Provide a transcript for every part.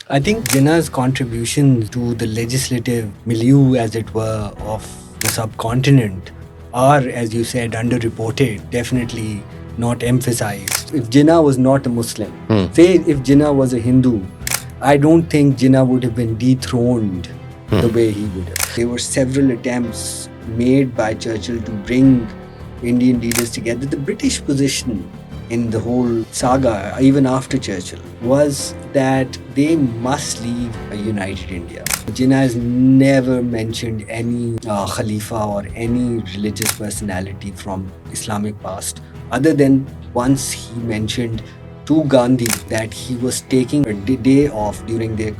I think Jinnah's contributions to the legislative milieu, as it were, of the subcontinent are, as you said, underreported, definitely not emphasized. If Jinnah was not a Muslim, say if Jinnah was a Hindu, I don't think Jinnah would have been dethroned the way he would have. There were several attempts made by Churchill to bring Indian leaders together. The British position in the whole saga, even after Churchill, was that they must leave a united India. Jinnah has never mentioned any Khalifa or any religious personality from Islamic past, other than once he mentioned to Gandhi that he was taking a day off during their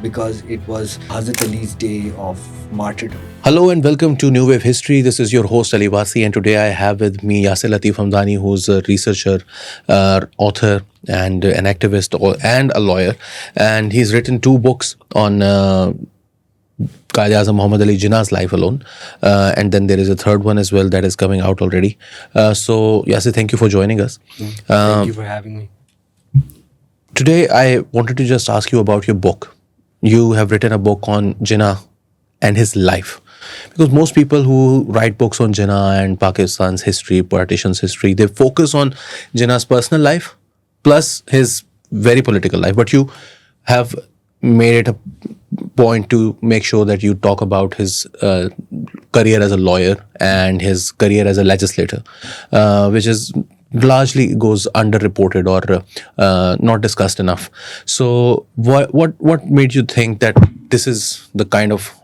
because it was Hazrat Ali's day of martyrdom. Hello and welcome to New Wave History. This is your host Ali Wasi, and today I have with me Yasser Latif Hamdani, who's a researcher, author, and an activist and a lawyer. And he's written 2 books on Qaid-e-Azam Muhammad Ali Jinnah's life alone. And then there is a third one as well that is coming out already. So Yasser, thank you for joining us. Thank you for having me. Today I wanted to just ask you about your book. You have written a book on Jinnah and his life. Because most people who write books on Jinnah and Pakistan's history, Partition's history, they focus on Jinnah's personal life plus his very political life. But you have made it a point to make sure that you talk about his career as a lawyer and his career as a legislator, which is largely goes underreported or not discussed enough. So what made you think that this is the kind of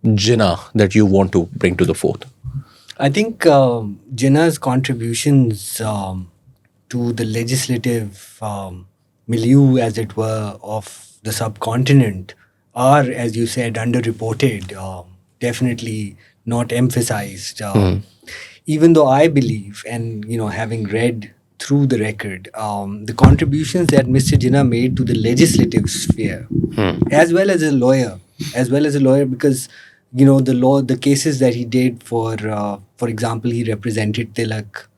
Jinnah that you want to bring to the fore? I think Jinnah's contributions to the legislative milieu, as it were, of the subcontinent are, as you said, underreported, definitely not emphasized. Even though I believe, and having read through the record, the contributions that Mr. Jinnah made to the legislative sphere, as well as a lawyer, because the cases that he did for example, he represented Tilak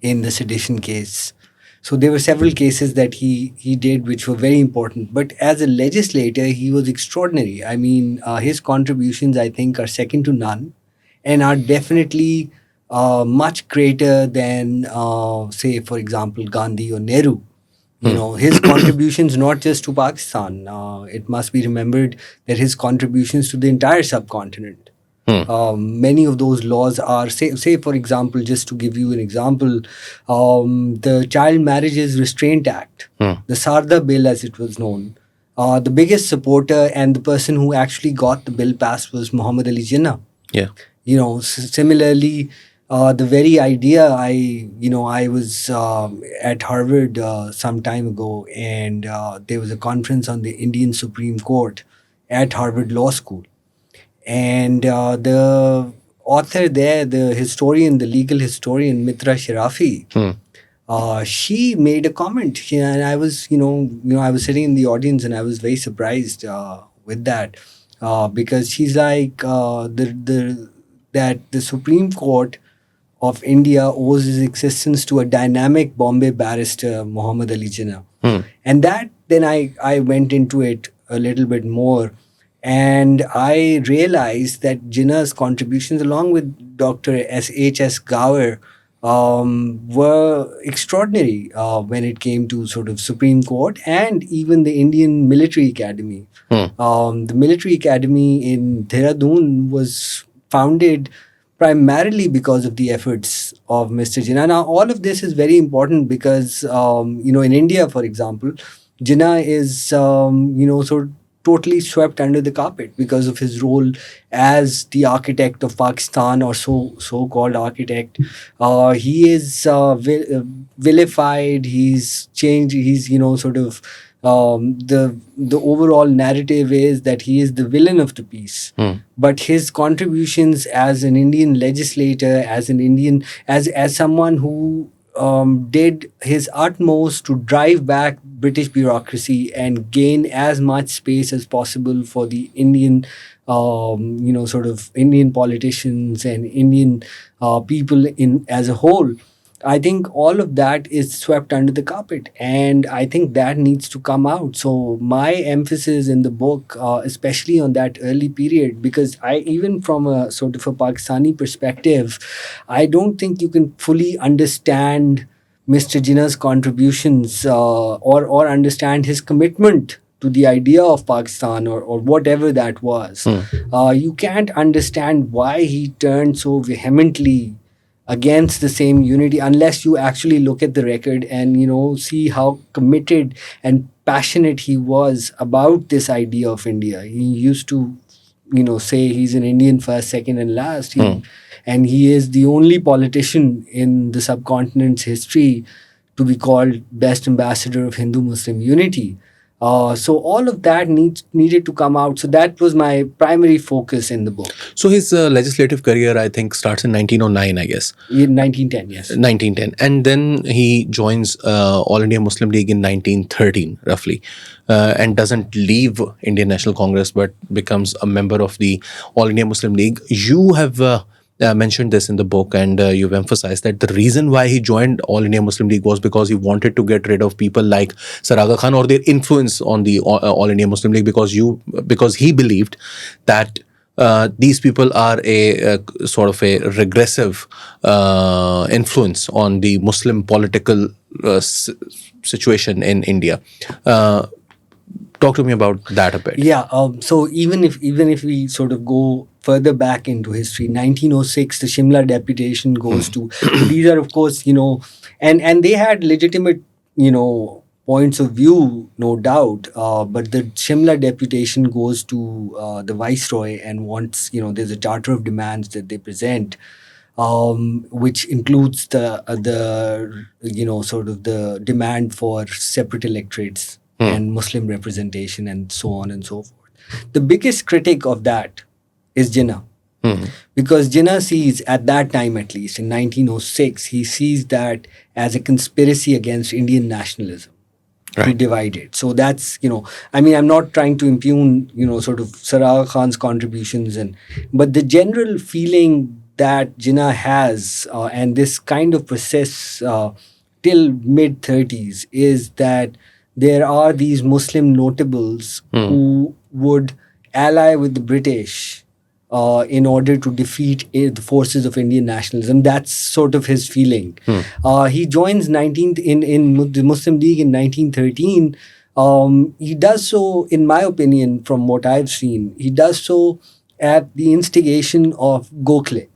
in the sedition case. So there were several cases that he did which were very important. But as a legislator, he was extraordinary. I mean, his contributions, I think, are second to none and are definitely much greater than, say, for example, Gandhi or Nehru. His contributions not just to Pakistan. It must be remembered that his contributions to the entire subcontinent. Many of those laws are, say for example, just to give you an example, the Child Marriages Restraint Act, the Sarda Bill as it was known. The biggest supporter and the person who actually got the bill passed was Muhammad Ali Jinnah. Yeah. Similarly, the very idea, I was at Harvard some time ago, and there was a conference on the Indian Supreme Court at Harvard Law School. And the author there, the legal historian, Mitra Sharafi, she made a comment. And I was, I was sitting in the audience and I was very surprised with that because she's like, that the Supreme Court of India owes its existence to a dynamic Bombay barrister, Muhammad Ali Jinnah. And that, then I went into it a little bit more, and I realized that Jinnah's contributions, along with Dr. S.H.S. Gower, were extraordinary when it came to sort of Supreme Court and even the Indian Military Academy. The Military Academy in Dehradun was founded primarily because of the efforts of Mr. Jinnah. Now, all of this is very important because, in India, for example, Jinnah is, sort of totally swept under the carpet because of his role as the architect of Pakistan, or so-called architect. He is vilified. He's changed. He's, sort of, the overall narrative is that he is the villain of the piece. But his contributions as an Indian legislator, as someone who did his utmost to drive back British bureaucracy and gain as much space as possible for the Indian, sort of Indian politicians and Indian people as a whole, I think all of that is swept under the carpet, and I think that needs to come out. So my emphasis in the book, especially on that early period, because I, even from a sort of a Pakistani perspective, I don't think you can fully understand Mr. Jinnah's contributions, or understand his commitment to the idea of Pakistan, or whatever that was. You can't understand why he turned so vehemently against the same unity unless you actually look at the record and see how committed and passionate he was about this idea of India. He used to say he's an Indian first, second, and last. And he is the only politician in the subcontinent's history to be called best ambassador of Hindu Muslim unity. So all of that needed to come out. So that was my primary focus in the book. So his legislative career, I think, starts in 1909, I guess. In 1910, yes. 1910. And then he joins All India Muslim League in 1913, roughly, and doesn't leave Indian National Congress, but becomes a member of the All India Muslim League. You have mentioned this in the book, and you've emphasized that the reason why he joined All India Muslim League was because he wanted to get rid of people like Sir Aga Khan or their influence on the All India Muslim League, because he believed that these people are a sort of a regressive influence on the Muslim political situation in India. Talk to me about that a bit. Yeah. So even if we sort of go further back into history, 1906, the Shimla deputation goes to. So these are, of course, and they had legitimate, points of view, no doubt. But the Shimla deputation goes to the viceroy and wants, there's a charter of demands that they present, which includes the sort of the demand for separate electorates and Muslim representation and so on and so forth. The biggest critic of that is Jinnah. Because Jinnah sees, at that time at least, in 1906, he sees that as a conspiracy against Indian nationalism to divide it. So that's, I'm not trying to impugn, sort of Sir Aga Khan's contributions, but the general feeling that Jinnah has, and this kind of process till mid-30s, is that there are these Muslim notables who would ally with the British in order to defeat the forces of Indian nationalism. That's sort of his feeling. He joins in the Muslim League in 1913. He does so, in my opinion, from what I've seen, he does so at the instigation of Gokhale.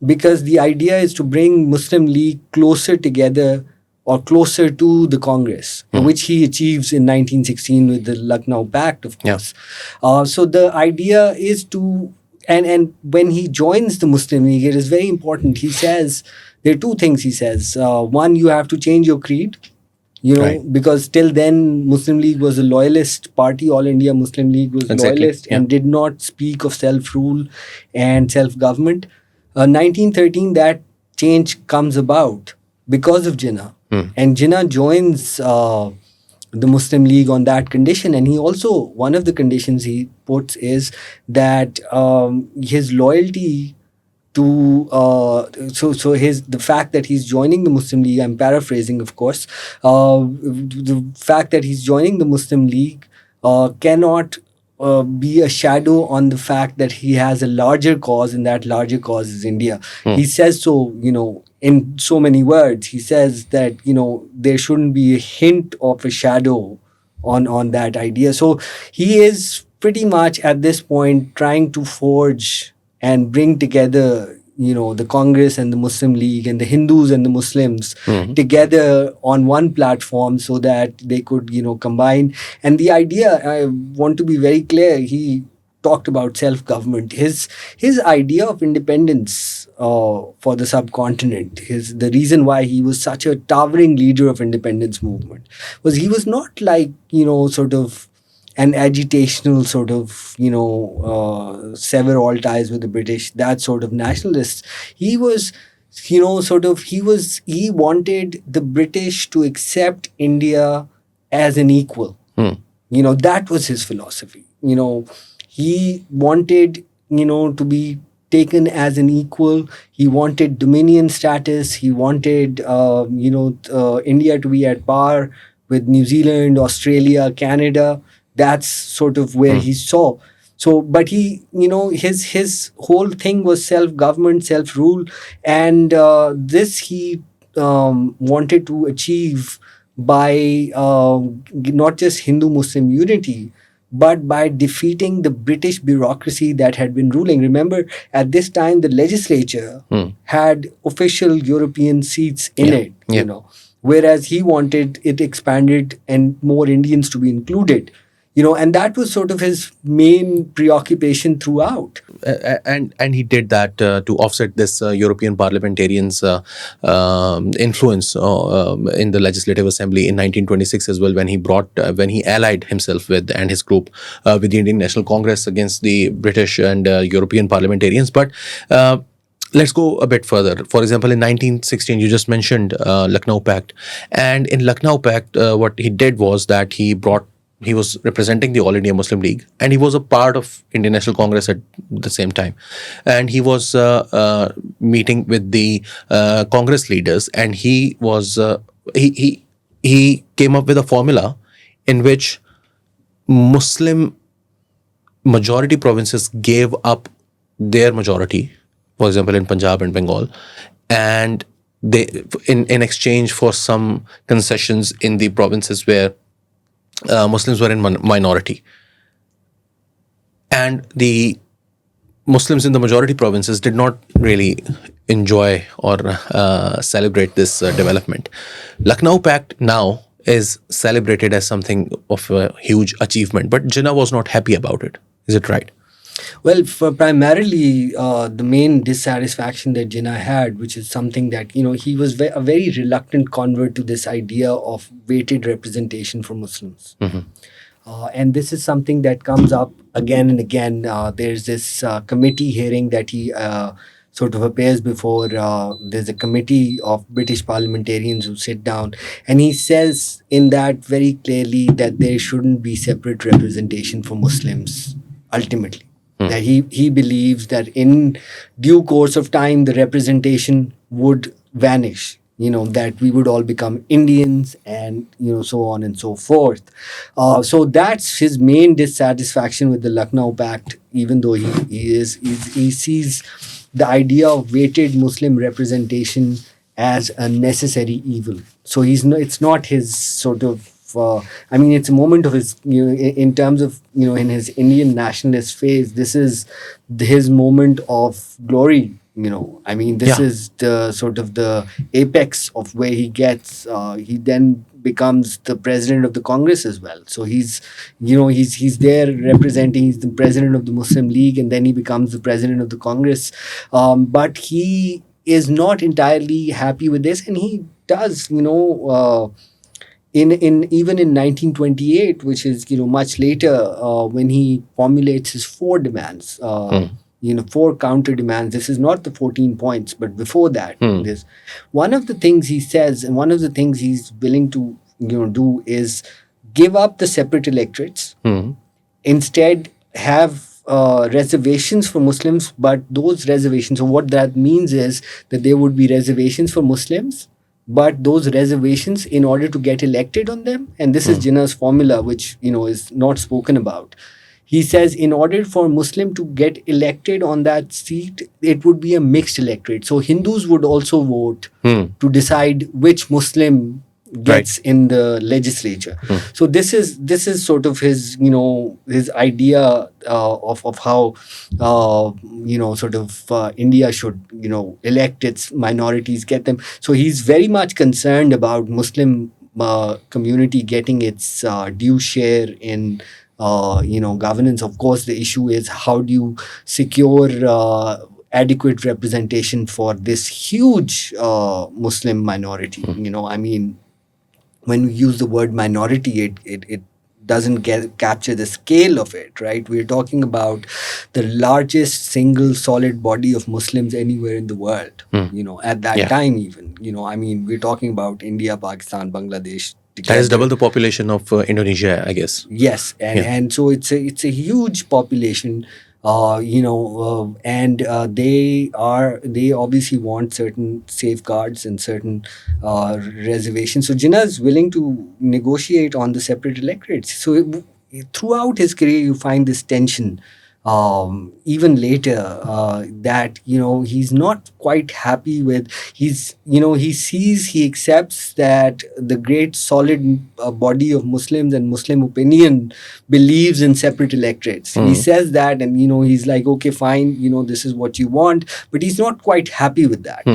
Because the idea is to bring Muslim League closer together or closer to the Congress, which he achieves in 1916 with the Lucknow Pact, of course. So the idea is to, and when he joins the Muslim League, it is very important. He says, there are two things he says. One, you have to change your creed, because till then Muslim League was a loyalist party. All India Muslim League was loyalist and did not speak of self-rule and self-government. 1913, that change comes about because of Jinnah. And Jinnah joins the Muslim League on that condition. And he also, one of the conditions he puts is that his loyalty to, the fact that he's joining the Muslim League, I'm paraphrasing, of course, the fact that he's joining the Muslim League cannot be a shadow on the fact that he has a larger cause, and that larger cause is India. He says so, in so many words. He says that, there shouldn't be a hint of a shadow on that idea. So he is pretty much at this point trying to forge and bring together, the Congress and the Muslim League and the Hindus and the Muslims together on one platform so that they could, combine. And the idea, I want to be very clear, he talked about self-government. His idea of independence for the subcontinent, the reason why he was such a towering leader of independence movement was he was not like, sort of an agitational sort of, sever all ties with the British, that sort of nationalist. He was, he wanted the British to accept India as an equal. That was his philosophy. He wanted, to be taken as an equal. He wanted dominion status. He wanted, India to be at par with New Zealand, Australia, Canada. That's sort of where he saw. So, but he, his whole thing was self government, self rule, and this he wanted to achieve by not just Hindu Muslim unity, but by defeating the British bureaucracy that had been ruling. Remember, at this time, the legislature had official European seats in Yeah. it, Yeah. whereas he wanted it expanded and more Indians to be included. And that was sort of his main preoccupation throughout. And he did that to offset this European parliamentarians' influence in the Legislative Assembly in 1926 as well, when he allied himself with and his group with the Indian National Congress against the British and European parliamentarians. But let's go a bit further. For example, in 1916, you just mentioned Lucknow Pact, and in Lucknow Pact, what he did was that he was representing the All India Muslim League, and he was a part of Indian National Congress at the same time. And he was meeting with the Congress leaders, and he came up with a formula in which Muslim majority provinces gave up their majority, for example, in Punjab and Bengal, and they in exchange for some concessions in the provinces where Muslims were in minority. And the Muslims in the majority provinces did not really enjoy or celebrate this development. Lucknow Pact now is celebrated as something of a huge achievement, but Jinnah was not happy about it. Is it right? Well, for primarily the main dissatisfaction that Jinnah had, which is something that, he was a very reluctant convert to this idea of weighted representation for Muslims. And this is something that comes up again and again. There's this committee hearing that he sort of appears before. There's a committee of British parliamentarians who sit down, and he says in that very clearly that there shouldn't be separate representation for Muslims ultimately. That he believes that in due course of time, the representation would vanish, that we would all become Indians and, so on and so forth. So that's his main dissatisfaction with the Lucknow Pact, even though he sees the idea of weighted Muslim representation as a necessary evil. So it's not his sort of it's a moment of his, in terms of, in his Indian nationalist phase, this is his moment of glory. This is the sort of the apex of where he gets. He then becomes the president of the Congress as well. So he's there representing. He's the president of the Muslim League, and then he becomes the president of the Congress. But he is not entirely happy with this, and he does, even in 1928, which is much later, when he formulates his four demands, four counter demands. This is not the 14 points, but before that, there's one of the things he says, and one of the things he's willing to do is give up the separate electorates. Instead, have reservations for Muslims, but those reservations. So what that means is that there would be reservations for Muslims, but those reservations, in order to get elected on them, and this is Jinnah's formula, which is not spoken about. He says in order for Muslim to get elected on that seat, it would be a mixed electorate. So Hindus would also vote to decide which Muslim gets in the legislature. So this is sort of his his idea of how India should elect its minorities, get them. So he's very much concerned about Muslim community getting its due share in governance. Of course, the issue is how do you secure adequate representation for this huge Muslim minority. When we use the word minority, it doesn't capture the scale of it, right? We're talking about the largest single solid body of Muslims anywhere in the world, at that time even. We're talking about India, Pakistan, Bangladesh. That is double the population of Indonesia, I guess. Yes, and so it's a huge population. and they obviously want certain safeguards and certain reservations. So Jinnah is willing to negotiate on the separate electorates. So throughout his career, you find this tension. Even later, that he's not quite happy with. He accepts that the great solid body of Muslims and Muslim opinion believes in separate electorates. He says that, and he's like, okay, fine, this is what you want, but he's not quite happy with that.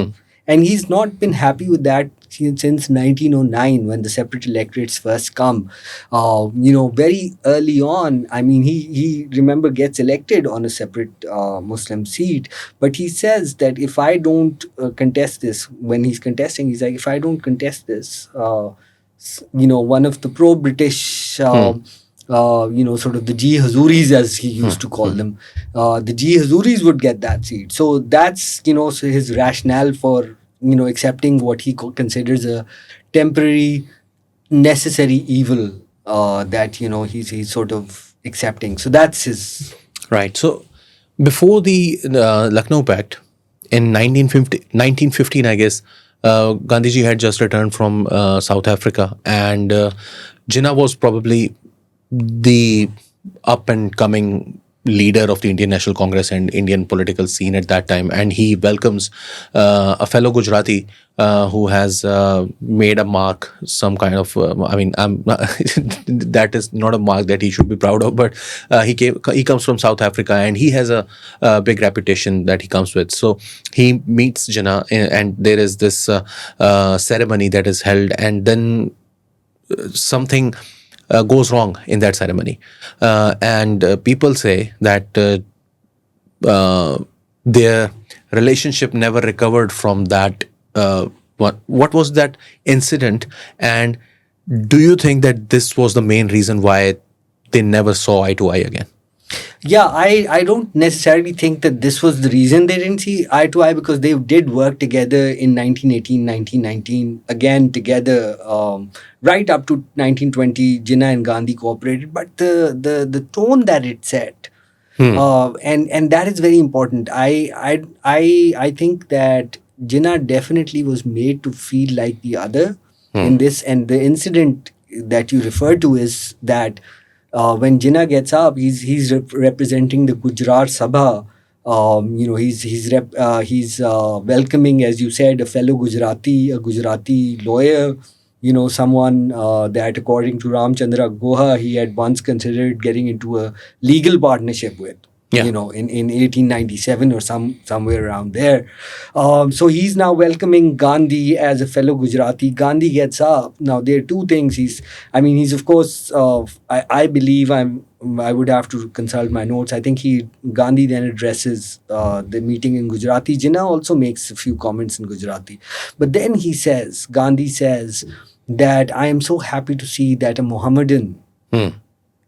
And he's not been happy with that since 1909, when the separate electorates first come. Very early on, I mean, he remember gets elected on a separate Muslim seat, but he says that if I don't contest this, when he's contesting, he's like, if I don't contest this, one of the pro-British, sort of the Ji Hazuris, as he used to call them, the Ji Hazuris would get that seat. So that's, so his rationale for, accepting what he considers a temporary, necessary evil that, he's sort of accepting. So that's his. Right. So before the Lucknow Pact in 1915, I guess, Gandhiji had just returned from South Africa, and Jinnah was probably the up and coming leader of the Indian National Congress and Indian political scene at that time, and he welcomes a fellow Gujarati who has made a mark, some kind of that is not a mark that he should be proud of, but he comes from South Africa, and he has a big reputation that he comes with. So he meets Jinnah, and there is this ceremony that is held, and then something goes wrong in that ceremony, and people say that their relationship never recovered from that. What was that incident, and do you think that this was the main reason why they never saw eye to eye again? Yeah, I don't necessarily think that this was the reason they didn't see eye to eye, because they did work together in 1918, 1919, again together, right up to 1920. Jinnah and Gandhi cooperated, but the tone that it set, and that is very important. I think that Jinnah definitely was made to feel like the other in this, and the incident that you refer to is that when Jinnah gets up, he's representing the Gujarat Sabha. He's welcoming, as you said, a fellow Gujarati, a Gujarati lawyer. Someone that, according to Ramchandra Guha, he had once considered getting into a legal partnership with. Yeah. In 1897 or somewhere around there. So he's now welcoming Gandhi as a fellow Gujarati. Gandhi gets up. Now there are two things. He's of course, I believe I would have to consult my notes. I think Gandhi then addresses the meeting in Gujarati. Jinnah also makes a few comments in Gujarati. But then Gandhi says that I am so happy to see that a Mohammedan,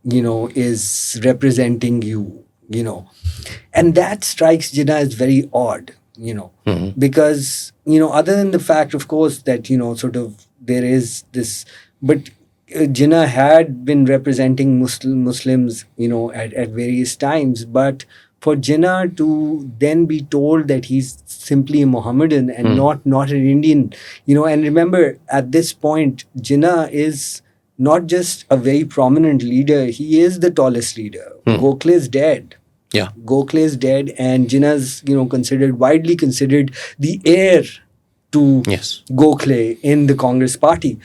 is representing you. And that strikes Jinnah as very odd, because, other than the fact, of course, that, sort of there is this, but Jinnah had been representing Muslims, at various times, but for Jinnah to then be told that he's simply a Mohammedan and not an Indian, and remember, at this point, Jinnah is not just a very prominent leader, he is the tallest leader. Gokhale is dead. Yeah. Gokhale is dead, and Jinnah's, widely considered the heir to Gokhale in the Congress party.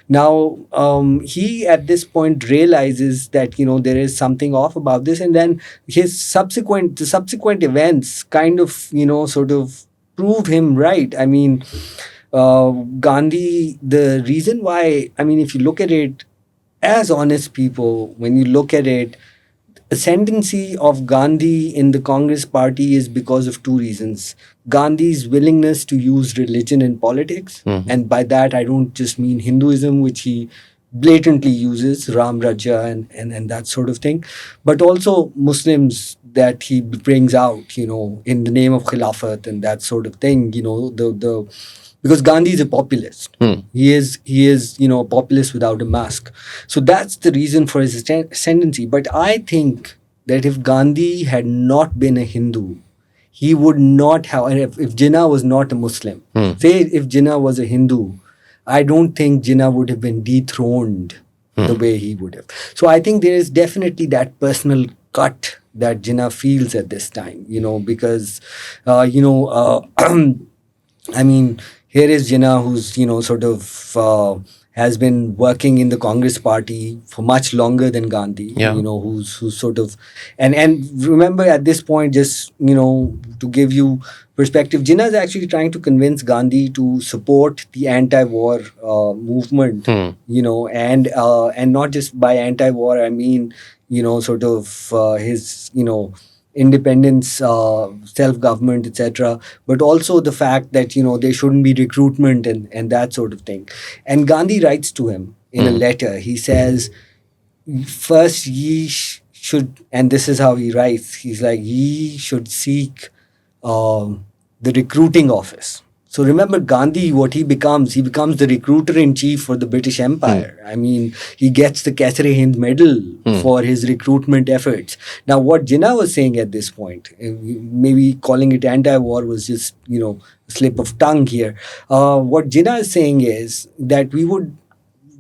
Now, he at this point realizes that, there is something off about this, and then the subsequent events kind of, sort of prove him right. I mean, Gandhi, the reason why, if you look at it as honest people, when you look at it, ascendancy of Gandhi in the Congress party is because of two reasons. Gandhi's willingness to use religion in politics, and by that I don't just mean Hinduism, which he blatantly uses, Ram Rajya and that sort of thing, but also Muslims that he brings out, in the name of Khilafat and that sort of thing, because Gandhi is a populist. He is, a populist without a mask. So that's the reason for his ascendancy. But I think that if Gandhi had not been a Hindu, he would not have, and if Jinnah was not a Muslim, say if Jinnah was a Hindu, I don't think Jinnah would have been dethroned the way he would have. So I think there is definitely that personal cut that Jinnah feels at this time, because, I mean, here is Jinnah who's, sort of has been working in the Congress party for much longer than Gandhi, Yeah. who's sort of, and remember at this point, just, to give you perspective, Jinnah is actually trying to convince Gandhi to support the anti-war movement, and not just by anti-war, I mean, sort of his, independence, self-government, etc., but also the fact that there shouldn't be recruitment and that sort of thing. And Gandhi writes to him in a letter. He says, first ye should, and this is how he writes, he's like, ye should seek the recruiting office. So remember Gandhi, what he becomes the recruiter in chief for the British Empire. I mean, he gets the Kaisar Hind medal for his recruitment efforts. Now, what Jinnah was saying at this point, maybe calling it anti-war was just, a slip of tongue here. What Jinnah is saying is that we would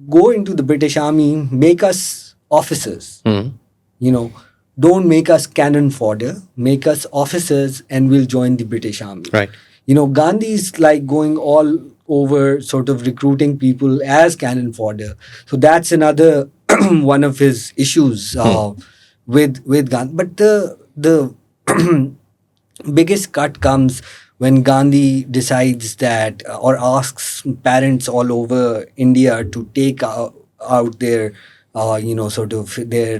go into the British Army, make us officers, don't make us cannon fodder, make us officers and we'll join the British Army. Right. Gandhi's like going all over sort of recruiting people as cannon fodder. So that's another one of his issues with Gandhi. But the biggest cut comes when Gandhi decides that or asks parents all over India to take out their sort of their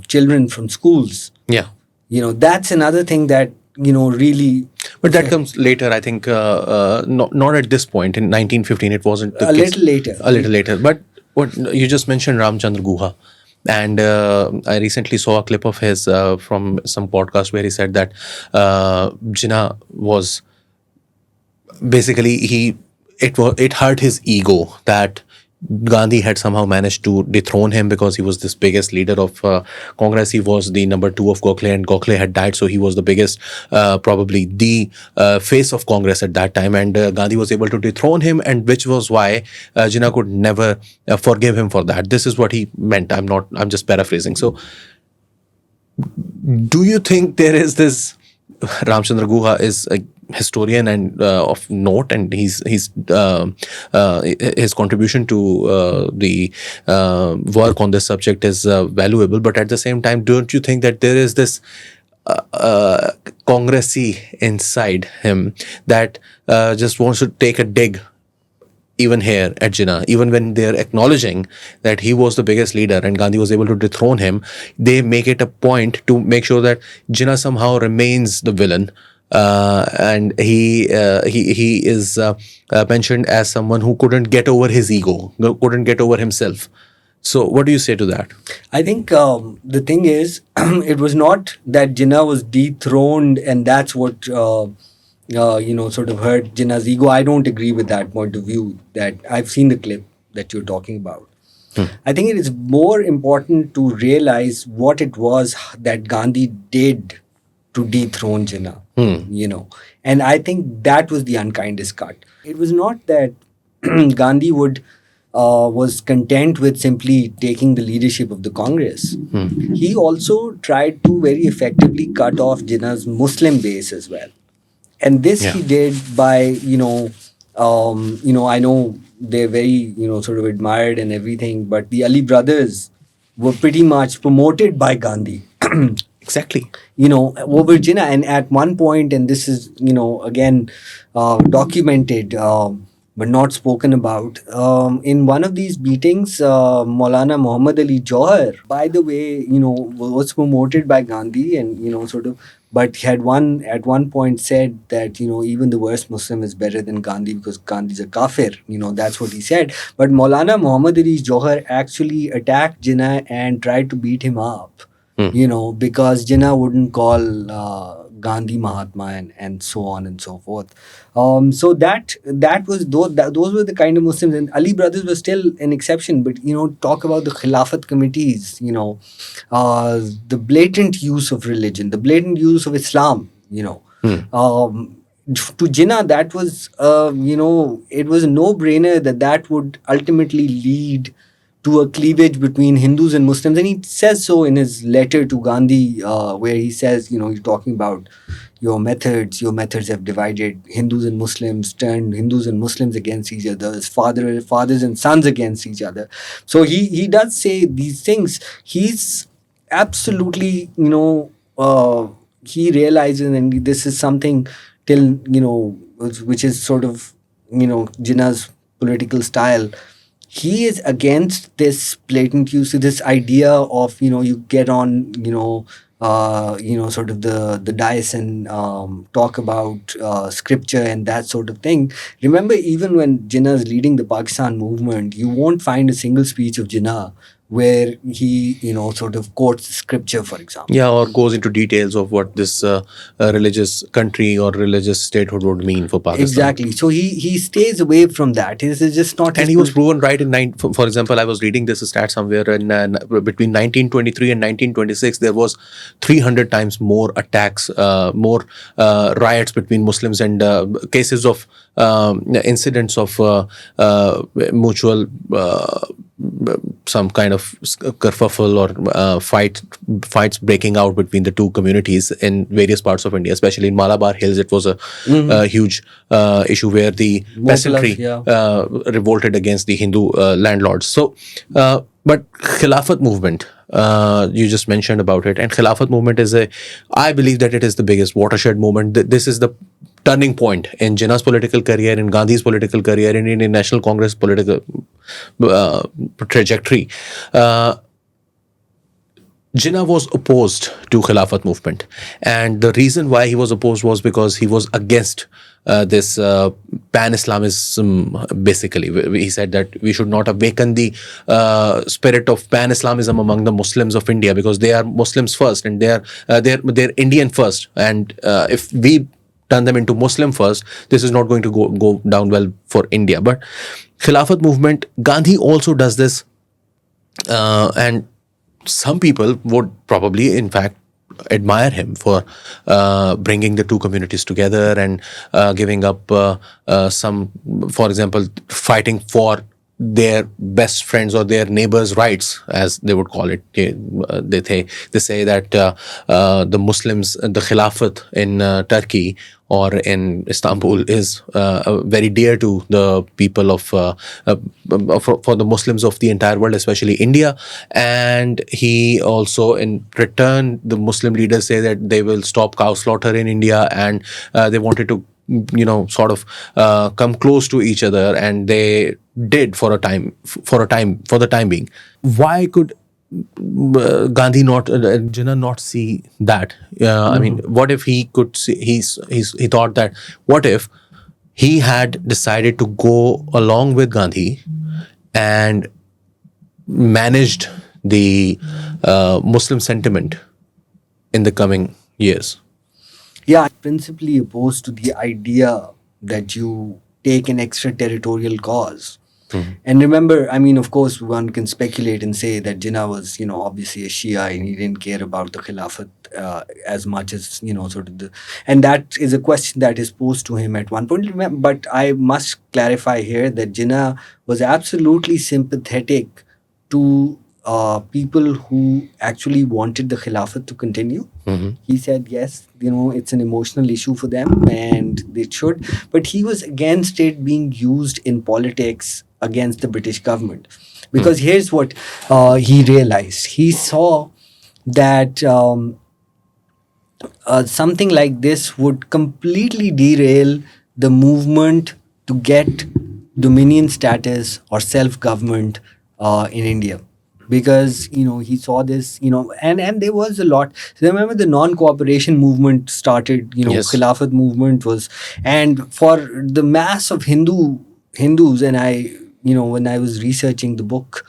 children from schools. Yeah. That's another thing that really. But that comes later, I think. Not at this point. In 1915, it wasn't the A case. little later. But what you just mentioned, Ramchandra Guha, and I recently saw a clip of his from some podcast where he said that Jinnah was basically it hurt his ego that Gandhi had somehow managed to dethrone him because he was this biggest leader of Congress. He was the number 2 of Gokhale, and Gokhale had died, so he was the biggest, probably the face of Congress at that time. And Gandhi was able to dethrone him, and which was why Jinnah could never forgive him for that. This is what he meant. I'm just paraphrasing. So, do you think there is this? Ramchandra Guha is a historian and of note, and his contribution to the work on this subject is valuable. But at the same time, don't you think that there is this Congressy inside him that just wants to take a dig? Even here at Jinnah, even when they're acknowledging that he was the biggest leader and Gandhi was able to dethrone him, they make it a point to make sure that Jinnah somehow remains the villain, and he is mentioned as someone who couldn't get over his ego, couldn't get over himself. So, what do you say to that? I think the thing is, it was not that Jinnah was dethroned, and that's what. Sort of hurt Jinnah's ego. I don't agree with that point of view. That I've seen the clip that you're talking about. I think it is more important to realize what it was that Gandhi did to dethrone Jinnah. And I think that was the unkindest cut. It was not that Gandhi was content with simply taking the leadership of the Congress. He also tried to very effectively cut off Jinnah's Muslim base as well. And this he did by, I know they're very, sort of admired and everything, but the Ali brothers were pretty much promoted by Gandhi. Exactly. Over Jinnah. And at one point, and this is, again, documented, but not spoken about, in one of these meetings, Maulana Muhammad Ali Jinnah, by the way, was promoted by Gandhi and, sort of, but at one point said that, even the worst Muslim is better than Gandhi because Gandhi's a kafir. That's what he said. But Maulana Muhammad Ali Jinnah actually attacked Jinnah and tried to beat him up, because Jinnah wouldn't call Gandhi, Mahatma, and so on and so forth. So that was those were the kind of Muslims, and Ali brothers were still an exception. But talk about the Khilafat committees. The blatant use of religion, the blatant use of Islam. To Jinnah, that was, it was a no-brainer that would ultimately lead to a cleavage between Hindus and Muslims. And he says so in his letter to Gandhi, where he says, he's talking about your methods have divided Hindus and Muslims, turned Hindus and Muslims against each other, fathers and sons against each other. So he does say these things. He's absolutely, he realizes, and this is something till, which is sort of, Jinnah's political style. He is against this blatant use of this idea of, you get on, sort of the dais and talk about scripture and that sort of thing. Remember, even when Jinnah is leading the Pakistan movement, you won't find a single speech of Jinnah where he, sort of quotes scripture, for example. Yeah, or goes into details of what this religious country or religious statehood would mean for Pakistan. Exactly. So he stays away from that. This is just not. And he was proven right in for example, I was reading this stat somewhere, in between 1923 and 1926, there was 300 times more attacks, more riots between Muslims, and cases of incidents of mutual some kind of kerfuffle or fights breaking out between the two communities in various parts of India, especially in Malabar Hills. It was a huge issue where the peasantry revolted against the Hindu landlords. So, but Khilafat movement, you just mentioned about it, and Khilafat movement I believe that it is the biggest watershed movement. This is the turning point in Jinnah's political career, in Gandhi's political career, in Indian National Congress political trajectory. Jinnah was opposed to Khilafat movement, and the reason why he was opposed was because he was against this pan-Islamism. Basically, he said that we should not awaken the spirit of pan-Islamism among the Muslims of India, because they are Muslims first, and they're Indian first, and if we turn them into Muslim first, this is not going to go down well for India. But Khilafat movement, Gandhi also does this, and some people would probably, in fact, admire him for bringing the two communities together and giving up some, for example, fighting for their best friends or their neighbors' rights, as they would call it. They say that the Muslims, the Khilafat in Turkey or in Istanbul is very dear to the people of for the Muslims of the entire world, especially India. And he also, in return, the Muslim leaders say that they will stop cow slaughter in India, and they wanted to sort of come close to each other, and they did for the time being. Why could Gandhi Jinnah not see that? I mean, what if he could see? He thought that, what if he had decided to go along with Gandhi and managed the Muslim sentiment in the coming years? Yeah, I'm principally opposed to the idea that you take an extraterritorial cause. And remember, I mean, of course, one can speculate and say that Jinnah was, obviously a Shia, and he didn't care about the Khilafat as much as, sort of and that is a question that is posed to him at one point. But I must clarify here that Jinnah was absolutely sympathetic to people who actually wanted the Khilafat to continue. He said, yes, it's an emotional issue for them and they should. But he was against it being used in politics against the British government. Because here's what he realized. He saw that something like this would completely derail the movement to get dominion status or self-government in India. Because he saw this, and there was a lot. Remember, the non-cooperation movement started. Yes. Khilafat movement was, and for the mass of Hindus, and I, when I was researching the book,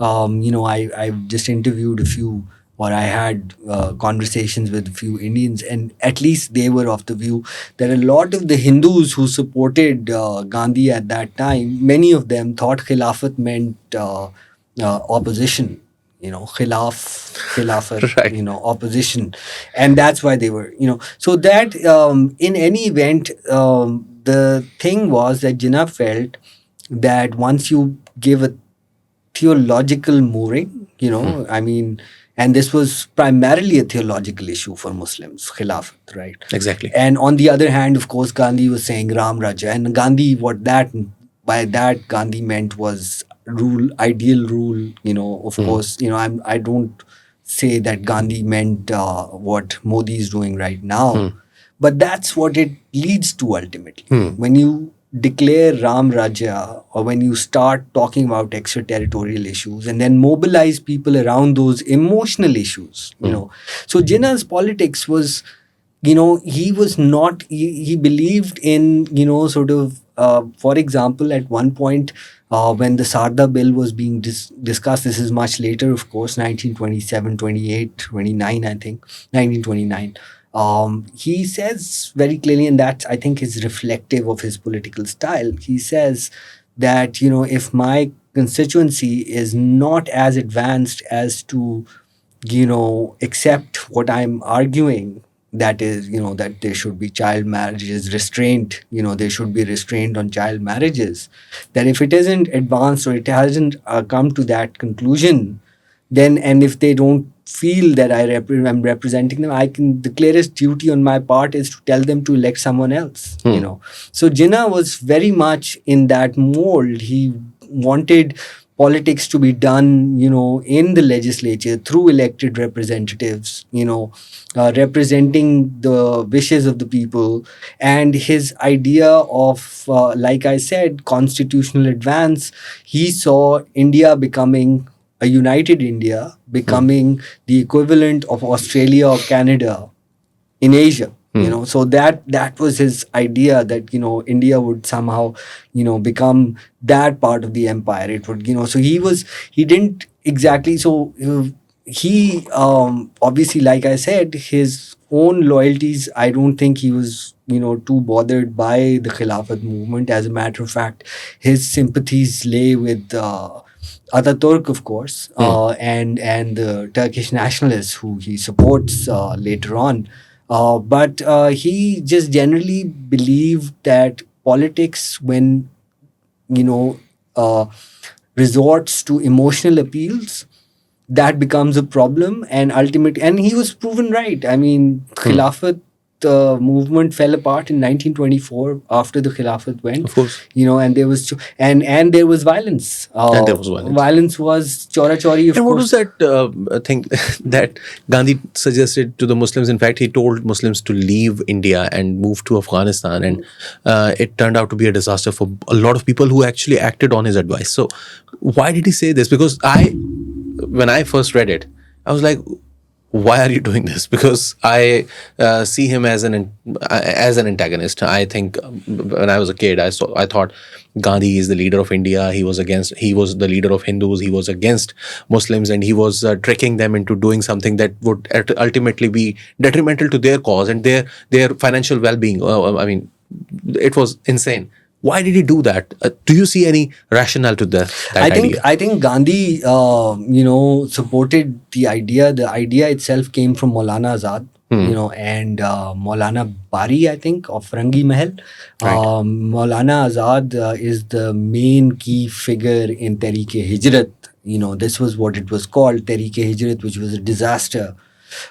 I just interviewed a few or I had conversations with a few Indians, and at least they were of the view that a lot of the Hindus who supported Gandhi at that time, many of them thought Khilafat meant opposition. Khilafat, Right. opposition, and that's why they were, So that in any event, the thing was that Jinnah felt that once you give a theological mooring, I mean, and this was primarily a theological issue for Muslims, Khilafat, right? Exactly. And on the other hand, of course, Gandhi was saying Ram Raja, and Gandhi, by that Gandhi meant was rule, ideal rule. Of course, I don't say that Gandhi meant what Modi is doing right now, but that's what it leads to ultimately. When you declare Ram Raja, or when you start talking about extraterritorial issues and then mobilize people around those emotional issues, So Jinnah's politics was, he was not, he believed in, sort of, for example, at one point, when the Sarda bill was being discussed, this is much later, of course, 1927, 28, 29, I think, 1929. He says very clearly, and that I think is reflective of his political style. He says that, if my constituency is not as advanced as to, accept what I'm arguing, that is, that there should be child marriages, restraint, there should be restraint on child marriages, that if it isn't advanced or it hasn't come to that conclusion, then, and if they don't feel that I'm representing them, the clearest duty on my part is to tell them to elect someone else. So Jinnah was very much in that mold. He wanted politics to be done, in the legislature through elected representatives, representing the wishes of the people. And his idea of, like I said, constitutional advance, he saw India becoming a united India, becoming the equivalent of Australia or Canada in Asia. So that was his idea, that India would somehow become that part of the empire. It would, so he didn't exactly, so he obviously, like I said, his own loyalties, I don't think he was too bothered by the Khilafat movement. As a matter of fact, his sympathies lay with Ataturk, of course, and the Turkish nationalists who he supports later on. But he just generally believed that politics, when you know uh, resorts to emotional appeals, that becomes a problem, and ultimately, and he was proven right. I mean, Khilafat movement fell apart in 1924 after the Khilafat went. Of course. And there was and there was violence. And there was violence. Violence was chora chori. Of And what course. was that thing that Gandhi suggested to the Muslims? In fact, he told Muslims to leave India and move to Afghanistan, and it turned out to be a disaster for a lot of people who actually acted on his advice. So, why did he say this? Because when I first read it, I was like, why are you doing this? Because I see him as an antagonist. I think when I was a kid, I thought Gandhi is the leader of India. He was the leader of Hindus. He was against Muslims, and he was tricking them into doing something that would ultimately be detrimental to their cause and their financial well-being. I mean, it was insane. Why did he do that? Do you see any rationale to that idea? I think Gandhi, supported the idea. The idea itself came from Maulana Azad, and Maulana Bari, I think, of Rangi Mahal. Right. Maulana Azad is the main key figure in Tehreek-e-Hijrat. This was what it was called, Tehreek-e-Hijrat, which was a disaster.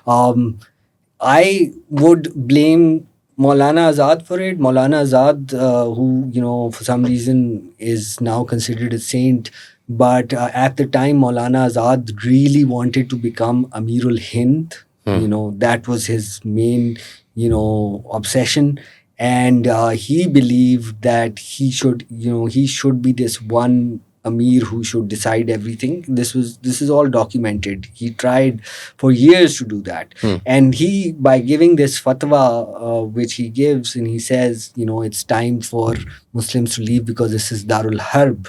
I would blame Maulana Azad for it. Maulana Azad, who, for some reason is now considered a saint. But at the time, Maulana Azad really wanted to become Amirul Hind. That was his main, obsession. And he believed that he should be this one Amir who should decide everything. This is all documented. He tried for years to do that, and he, by giving this fatwa, which he gives, and he says, it's time for Muslims to leave because this is Darul Harb,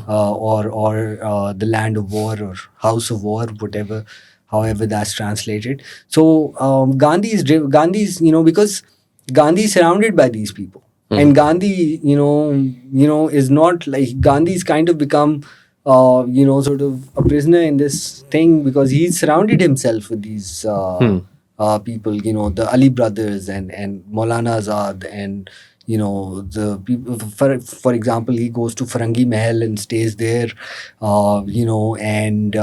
or the land of war, or house of war, whatever. however that's translated. So Gandhi's, because Gandhi is surrounded by these people, and Gandhi, is not like Gandhi's kind of become, sort of a prisoner in this thing because he's surrounded himself with these people, the Ali brothers and Maulana Azad, and the people. For example, he goes to Farangi Mahal and stays there, and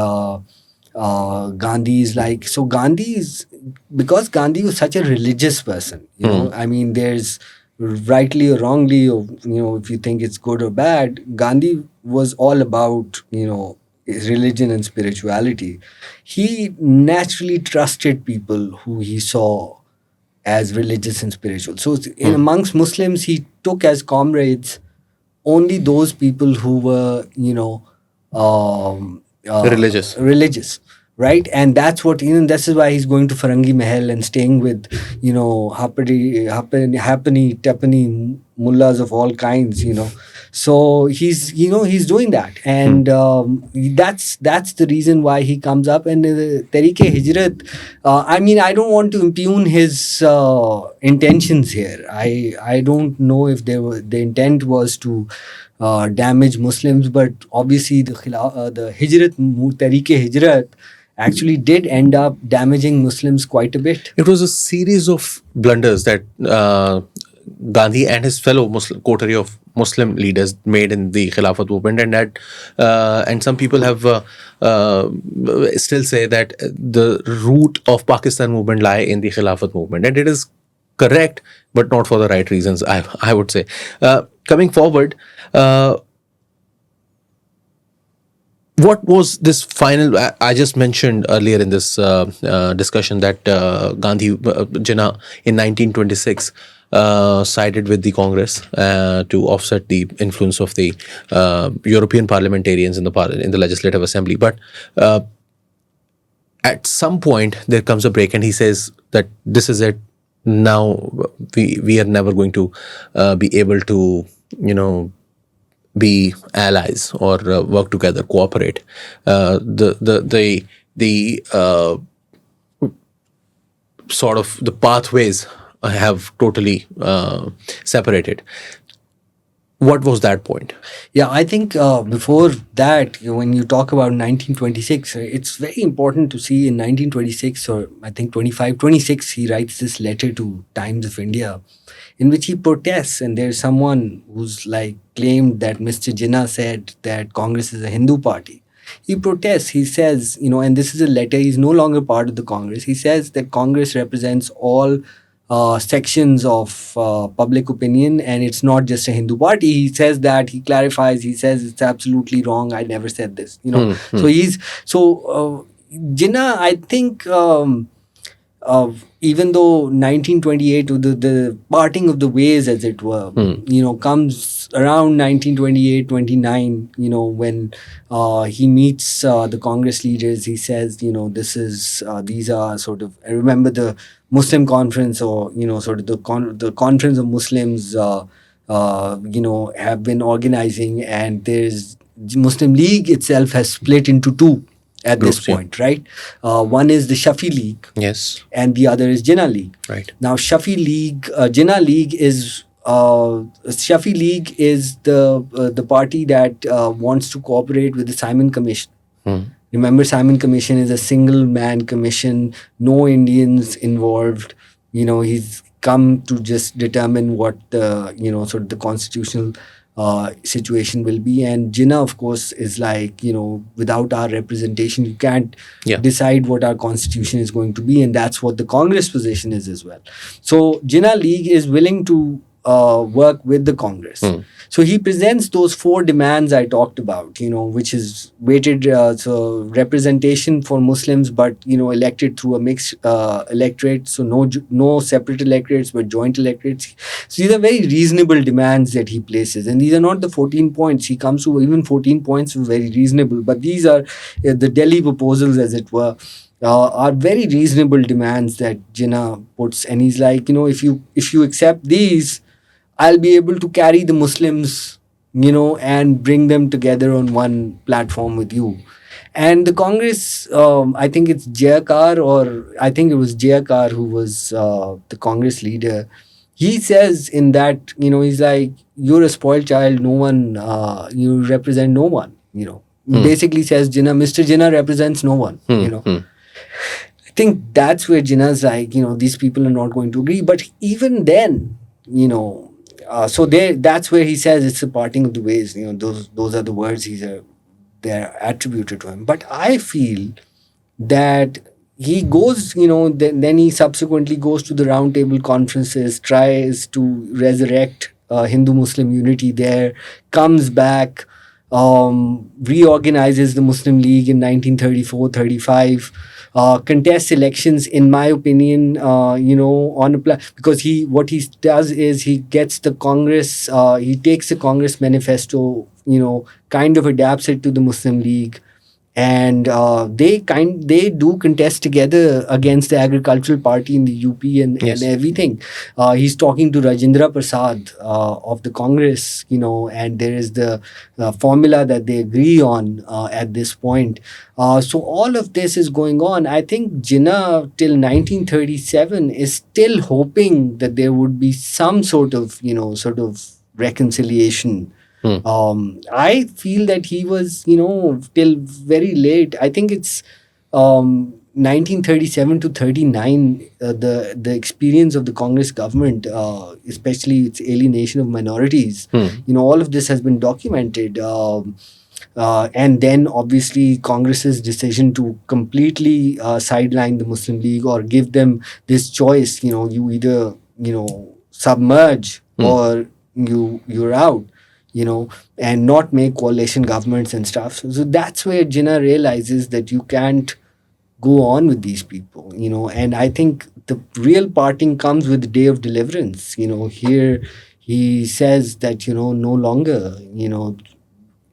Gandhi is like, so Gandhi is, because Gandhi was such a religious person, I mean, there's rightly or wrongly, or if you think it's good or bad, Gandhi was all about his religion and spirituality. He naturally trusted people who he saw as religious and spiritual. So in amongst Muslims, he took as comrades only those people who were, religious, right? And that's what, this is why he's going to Farangi Mahal and staying with, happany tappany mullahs of all kinds, So he's doing that, and that's the reason why he comes up. And Tehreek-e Hijrat, I mean, I don't want to impugn his intentions here. I don't know if the intent was to damage Muslims, but obviously the Tehreek-e Hijrat actually did end up damaging Muslims quite a bit. It was a series of blunders that Gandhi and his fellow coterie of Muslim leaders made in the Khilafat movement, and some people have still say that the root of Pakistan movement lie in the Khilafat movement, and it is correct, but not for the right reasons, I would say. Coming forward, what was this final? I just mentioned earlier in this discussion that Gandhi, Jinnah, in 1926 sided with the Congress to offset the influence of the European parliamentarians in the Legislative Assembly. But at some point there comes a break, and he says that this is it. Now we are never going to be able to be allies or work together, cooperate. The sort of the pathways have totally separated. What was that point? Yeah, I think before that, when you talk about 1926, it's very important to see in 1926, or I think 26, he writes this letter to Times of India in which he protests, and there's someone who's like claimed that Mr. Jinnah said that Congress is a Hindu party. He protests. He says, and this is a letter, he's no longer part of the Congress. He says that Congress represents all sections of public opinion, and it's not just a Hindu party. He says that, he clarifies, he says it's absolutely wrong. I never said this, So Jinnah, I think, even though 1928, the parting of the ways, as it were, comes around 1928, 29, when he meets the Congress leaders, he says, these are sort of, I remember the Muslim conference, or, sort of the conference of Muslims, have been organizing, and there's Muslim League itself has split into two at Groups, this point, right? One is the Shafi League, yes, and the other is Jinnah League. Right. Now, Shafi League, Jinnah League is the party that wants to cooperate with the Simon Commission. Remember, Simon Commission is a single man commission, no Indians involved. He's come to just determine what the sort of the constitutional situation will be. And Jinnah, of course, is like, without our representation, you can't decide what our constitution is going to be. And that's what the Congress position is as well. So Jinnah League is willing to work with the Congress. So he presents those four demands I talked about, which is weighted so representation for Muslims, but elected through a mixed electorate. So no separate electorates, but joint electorates. So these are very reasonable demands that he places, and these are not the 14 points. He comes to even 14 points were very reasonable, but these are the Delhi proposals, as it were. Are very reasonable demands that Jinnah puts, and he's like, if you accept these, I'll be able to carry the Muslims, and bring them together on one platform with you. And the Congress, I think it's Jayakar, or I think it was Jayakar who was the Congress leader. He says in that, he's like, you're a spoiled child. No one, you represent no one. Basically says Jinnah, Mr. Jinnah represents no one. I think that's where Jinnah's like, these people are not going to agree. But even then, so that's where he says it's a parting of the ways. Those are the words they're attributed to him. But I feel that he goes, then he subsequently goes to the roundtable conferences, tries to resurrect Hindu-Muslim unity there, comes back, reorganizes the Muslim League in 1934-35, contests elections, in my opinion, on a because what he does is he gets the Congress, he takes the Congress manifesto, kind of adapts it to the Muslim League, and they do contest together against the agricultural party in the UP and everything. He's talking to Rajendra Prasad of the Congress, and there is the formula that they agree on at this point. So all of this is going on. I think Jinnah till 1937 is still hoping that there would be some sort of reconciliation. I feel that he was, till very late. I think it's 1937 to 39. The experience of the Congress government, especially its alienation of minorities, all of this has been documented. And then obviously Congress's decision to completely sideline the Muslim League or give them this choice. You either submerge or you're out. And not make coalition governments and stuff. So that's where Jinnah realizes that you can't go on with these people, and I think the real parting comes with the day of deliverance. Here he says that, no longer,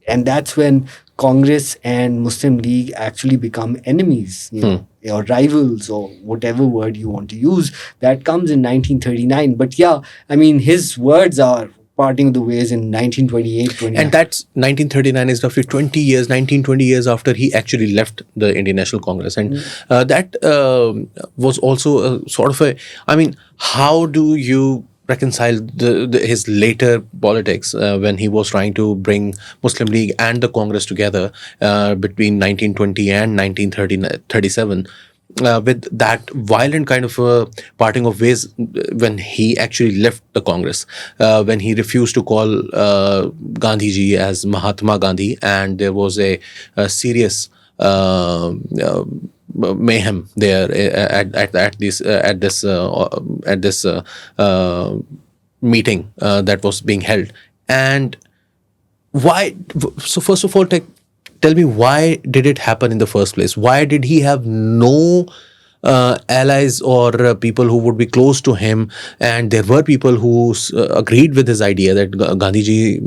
and that's when Congress and Muslim League actually become enemies, or rivals, or whatever word you want to use. That comes in 1939. But yeah, I mean, his words are parting of the ways in 1928, 29. And that's 1939 is roughly 20 years after he actually left the Indian National Congress. And that was also a sort of how do you reconcile his later politics when he was trying to bring Muslim League and the Congress together between 1920 and 1937? With that violent kind of parting of ways when he actually left the Congress, when he refused to call Gandhiji as Mahatma Gandhi, and there was a serious mayhem there at this meeting that was being held. And why? So first of all, tell me, why did it happen in the first place? Why did he have no allies or people who would be close to him? And there were people who agreed with his idea that Gandhiji,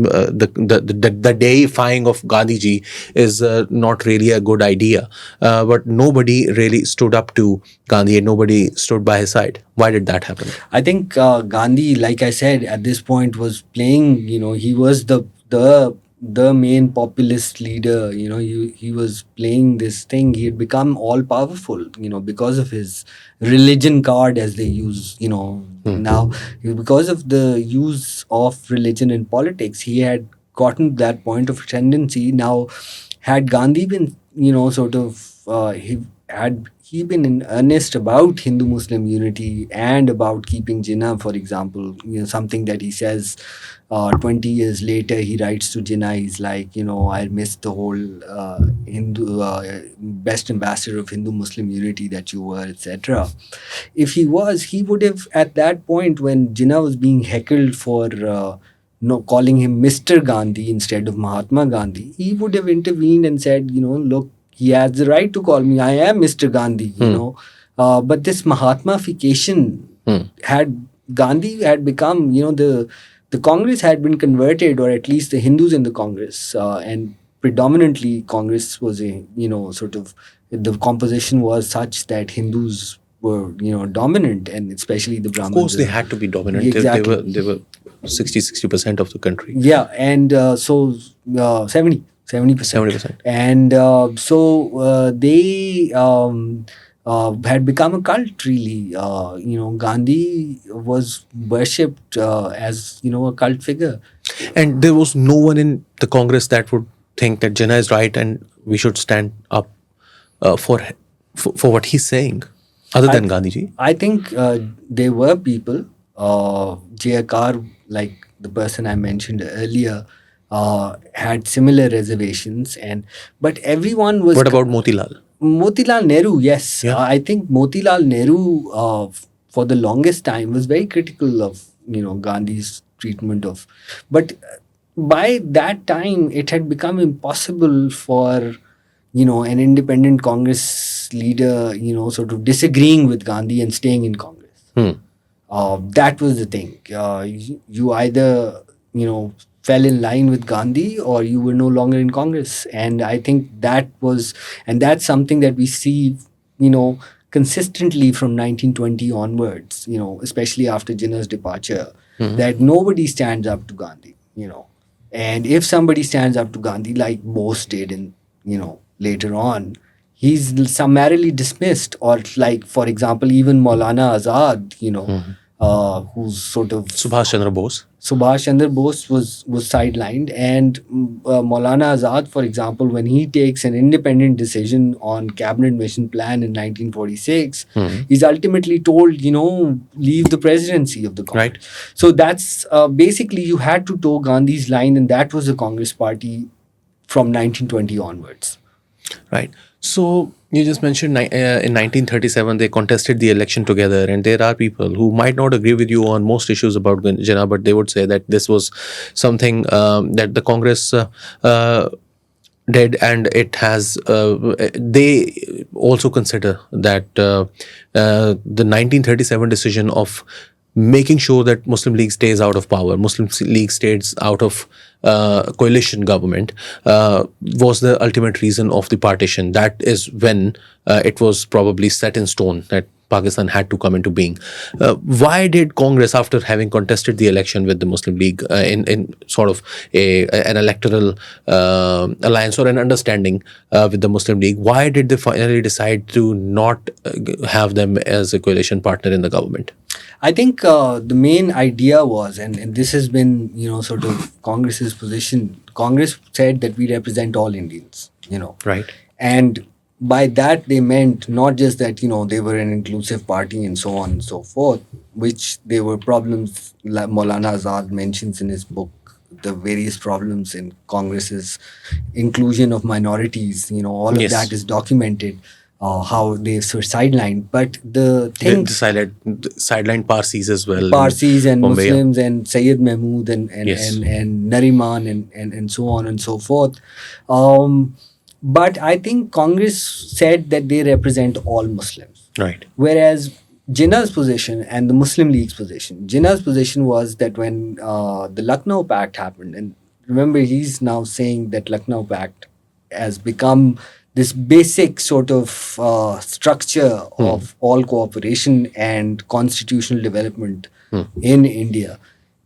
the deifying of Gandhiji is not really a good idea. But nobody really stood up to Gandhi and nobody stood by his side. Why did that happen? I think Gandhi, like I said, at this point was playing, he was the main populist leader. He was playing this thing. He had become all powerful, because of his religion card, as they use, now. Because of the use of religion in politics, he had gotten to that point of ascendancy. Now, had Gandhi been, he been in earnest about Hindu-Muslim unity and about keeping Jinnah, for example, something that he says 20 years later, he writes to Jinnah, he's like, I missed the whole Hindu best ambassador of Hindu-Muslim unity that you were, etc. If he would have, at that point when Jinnah was being heckled for calling him Mr. Gandhi instead of Mahatma Gandhi, he would have intervened and said, look, he has the right to call me. I am Mr. Gandhi, but this Mahatmaification Gandhi had become, the Congress had been converted, or at least the Hindus in the Congress, and predominantly Congress was the composition was such that Hindus were, dominant, and especially the Brahmins. Of course, they had to be dominant. Exactly. They were 60% of the country. Yeah, and 70. 70%. 70%. And so they had become a cult, really. Gandhi was worshipped as, a cult figure. And there was no one in the Congress that would think that Jinnah is right and we should stand up for what he's saying, other than Gandhiji. I think there were people, JKR, like the person I mentioned earlier, had similar reservations, but everyone was. What about Motilal? Motilal Nehru? Yes, Yeah. I think Motilal Nehru, for the longest time, was very critical of Gandhi's treatment of, but by that time it had become impossible for an independent Congress leader, sort of disagreeing with Gandhi and staying in Congress. That was the thing. You either, fell in line with Gandhi or you were no longer in Congress. And I think and that's something that we see, consistently from 1920 onwards, especially after Jinnah's departure, that nobody stands up to Gandhi. And if somebody stands up to Gandhi, like Bose did later on, he's summarily dismissed. Or like, for example, even Maulana Azad, who's sort of Subhash Chandra Bose. Subhash Chandra Bose was sidelined, and Maulana Azad, for example, when he takes an independent decision on cabinet mission plan in 1946, he's ultimately told, leave the presidency of the Congress. Right. So that's basically, you had to toe Gandhi's line, and that was the Congress party from 1920 onwards. Right. So you just mentioned in 1937 they contested the election together, and there are people who might not agree with you on most issues about Jinnah, but they would say that this was something that the Congress did, and it has. They also consider that the 1937 decision of making sure that Muslim League stays out of power, Muslim League stays out of coalition government, was the ultimate reason of the partition. That is when it was probably set in stone that Pakistan had to come into being. Why did Congress, after having contested the election with the Muslim League in sort of an electoral alliance or an understanding with the Muslim League, why did they finally decide to not have them as a coalition partner in the government? I think the main idea was, and this has been, sort of Congress's position. Congress said that we represent all Indians, Right. And by that they meant not just that, they were an inclusive party and so on and so forth, which there were problems, like Maulana Azad mentions in his book, the various problems in Congress's inclusion of minorities, all of Yes. that is documented. How they were sidelined, but the thing, The sidelined Parsis as well. Parsis and Bombay, yeah. Muslims and Sayyid Mahmood and Yes. and Nariman and so on and so forth. But I think Congress said that they represent all Muslims. Right. Whereas Jinnah's position and the Muslim League's position, Jinnah's position was that when the Lucknow Pact happened, and remember he's now saying that Lucknow Pact has become this basic sort of structure of all cooperation and constitutional development in India.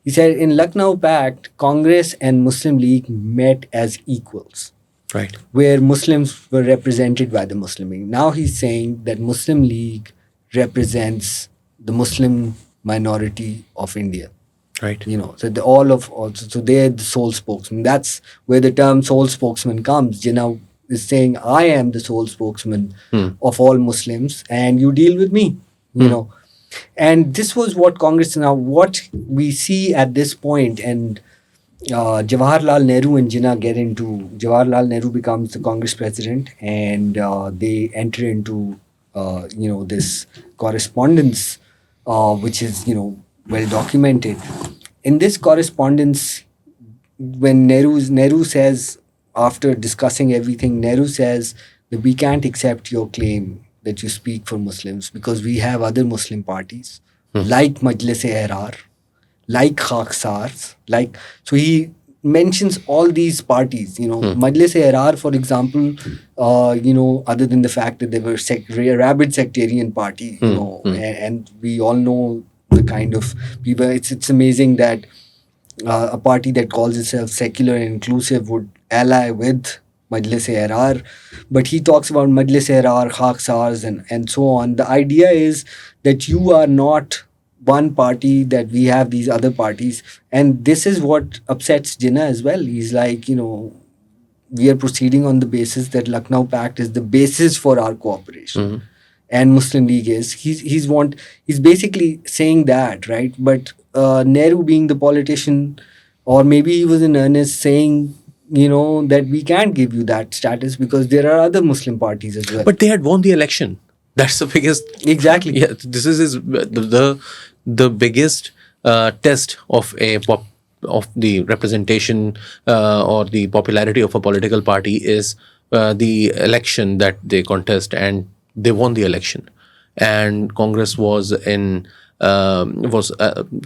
He said in Lucknow Pact, Congress and Muslim League met as equals, Right. where Muslims were represented by the Muslim League. Now he's saying that Muslim League represents the Muslim minority of India. Right. So they're the sole spokesman. That's where the term sole spokesman comes. Jinnah is saying, I am the sole spokesman of all Muslims, and you deal with me. And this was what Congress, now what we see at this point, and Jawaharlal Nehru and Jinnah get into. Jawaharlal Nehru becomes the Congress president, and they enter into this correspondence, which is well documented. In this correspondence, when Nehru says, after discussing everything, Nehru says that we can't accept your claim that you speak for Muslims because we have other Muslim parties like Majlis-e-Ehrar, like Khaksars, so he mentions all these parties. Majlis-e-Ehrar, for example, other than the fact that they were a rabid sectarian party, and we all know the kind of people. It's amazing that a party that calls itself secular and inclusive would ally with Majlis-e-Ahrar, but he talks about Majlis-e-Ahrar, Khaksars, and so on. The idea is that you are not one party, that we have these other parties. And this is what upsets Jinnah as well. He's like, we are proceeding on the basis that Lucknow Pact is the basis for our cooperation. Mhm. And Muslim League is. He's basically saying that, right? But Nehru, being the politician, or maybe he was in earnest saying, that we can't give you that status because there are other Muslim parties as well. But they had won the election. That's the biggest. Exactly. Yeah, this is the biggest test of of the representation or the popularity of a political party is the election that they contest, and they won the election. And Congress was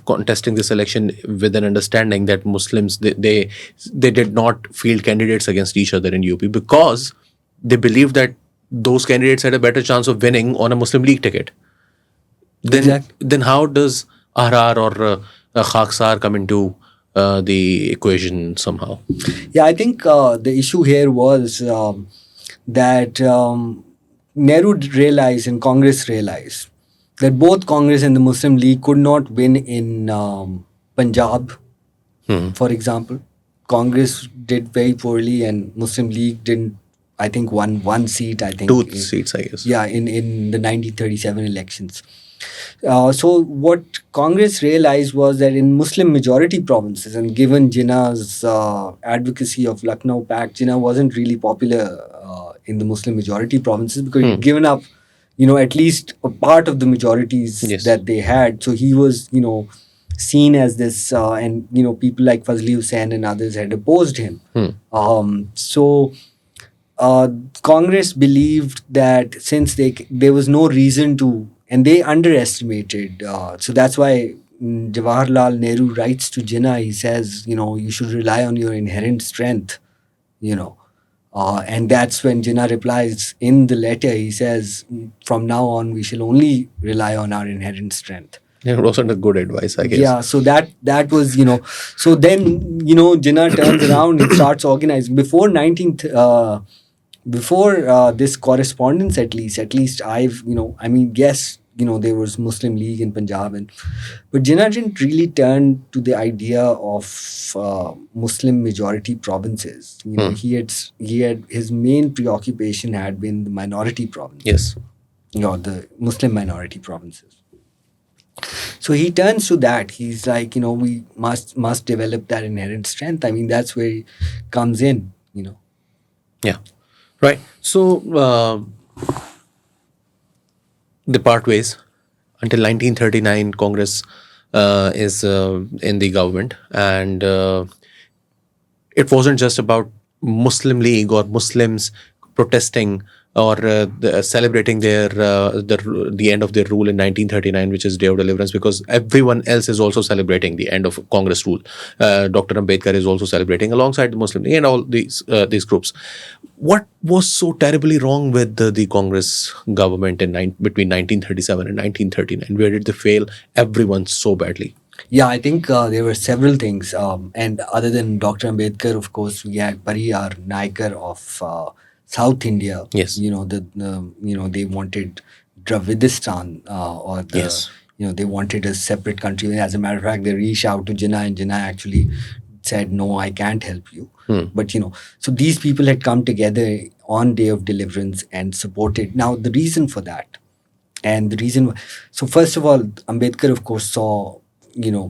contesting this election with an understanding that Muslims, they did not field candidates against each other in UP because they believed that those candidates had a better chance of winning on a Muslim League ticket. Then how does RR or Khaksar come into the equation somehow? Yeah, I think the issue here was that Nehru realized and Congress realized that both Congress and the Muslim League could not win in Punjab, for example. Congress did very poorly and Muslim League didn't, I think, won one seat, I think. Two seats, I guess. Yeah, in the 1937 elections. So what Congress realized was that in Muslim majority provinces, and given Jinnah's advocacy of Lucknow Pact, Jinnah wasn't really popular in the Muslim majority provinces because he'd given up, at least a part of the majorities that they had. So he was, seen as this, and people like Fazli Hussain and others had opposed him. So Congress believed that since there was no reason to, and they underestimated. So that's why Jawaharlal Nehru writes to Jinnah. He says, you should rely on your inherent strength. And that's when Jinnah replies in the letter. He says, from now on, we shall only rely on our inherent strength. It wasn't a good advice, I guess. Yeah, so that was, so then, Jinnah turns around and starts organizing. Before this correspondence, at least I've, yes, there was Muslim League in Punjab, but Jinnah didn't really turn to the idea of Muslim majority provinces. He had his main preoccupation had been the minority provinces. Yes. The Muslim minority provinces. So he turns to that. He's like, we must develop that inherent strength. I mean, that's where he comes in. Yeah. Right. So they part ways until 1939. Congress is in the government, and it wasn't just about Muslim League or Muslims protesting or celebrating the end of their rule in 1939, which is Day of Deliverance, because everyone else is also celebrating the end of Congress rule. Dr. Ambedkar is also celebrating alongside the Muslim League and all these groups. What was so terribly wrong with the Congress government between 1937 and 1939? Where did they fail everyone so badly? Yeah, I think there were several things. And other than Dr. Ambedkar, of course, we had Pariyar Naikar of South India. Yes. They wanted Dravidistan, they wanted a separate country. As a matter of fact, they reached out to Jinnah, and Jinnah actually said, no, I can't help you. But, so these people had come together on Day of Deliverance and supported. Now, the reason for that, so first of all, Ambedkar, of course, saw,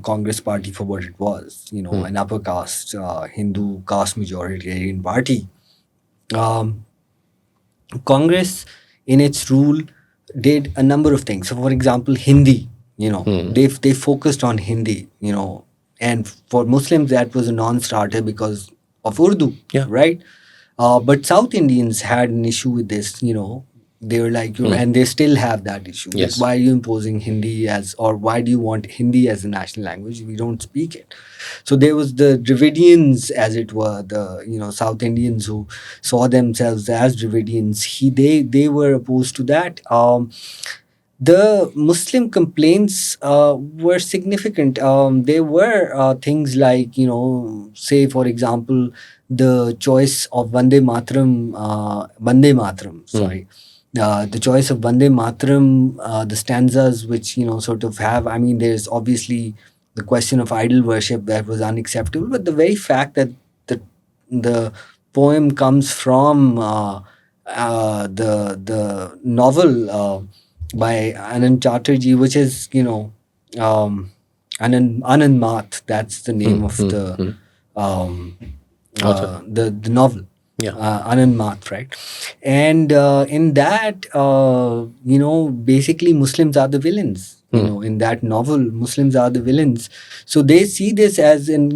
Congress party for what it was, an upper caste, Hindu caste majoritarian party. Congress, in its rule, did a number of things. So, for example, Hindi, they focused on Hindi, and for Muslims, that was a non-starter because of Urdu, right? But South Indians had an issue with this, they were like, and they still have that issue. Yes. Like, why are you imposing Hindi or why do you want Hindi as a national language? We don't speak it. So there was the Dravidians, as it were, the, South Indians who saw themselves as Dravidians. They were opposed to that. The Muslim complaints were significant. There were things like, say, for example, the choice of Vande Mataram, sorry. The choice of Vande Mataram, the stanzas which, sort of have, I mean, there's obviously the question of idol worship that was unacceptable, but the very fact that the, the poem comes from the novel by Anand Chatterjee, which is, Anand Math. That's the name of the um, Author. the novel. Yeah. Anand Math, right? And in that, basically Muslims are the villains. In that novel, Muslims are the villains. So they see this as as an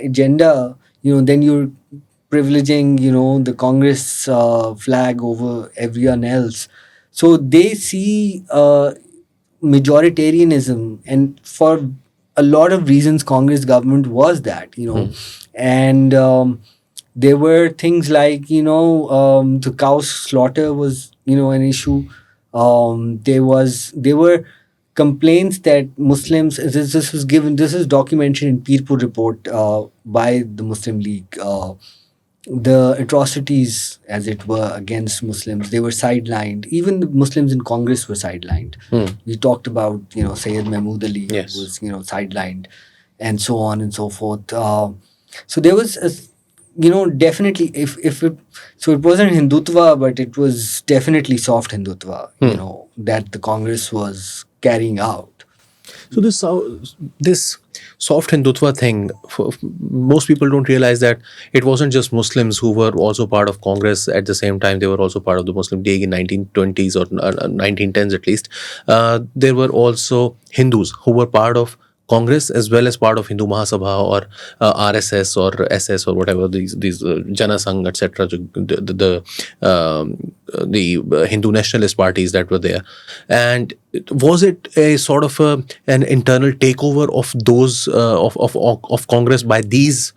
agenda. Then you're privileging, the Congress flag over everyone else. So they see majoritarianism, and for a lot of reasons, Congress government was that, and there were things like, the cow slaughter was, an issue. There were complaints that Muslims. This is documented in Peerpur report by the Muslim League. The atrocities, as it were, against Muslims, they were sidelined. Even the Muslims in Congress were sidelined. We talked about, Sayyid Mahmood Ali, Yes. who was, sidelined, and so on and so forth. So there was, definitely, if it, so it wasn't Hindutva, but it was definitely soft Hindutva, that the Congress was carrying out. So this soft Hindutva thing, most people don't realize that it wasn't just Muslims who were also part of Congress at the same time. They were also part of the Muslim League in 1920s or 1910s at least. There were also Hindus who were part of Congress as well as part of Hindu Mahasabha or RSS or SS or whatever these Jana Sangh, etc. The Hindu nationalist parties that were there. And was it a sort of an internal takeover of those of Congress by these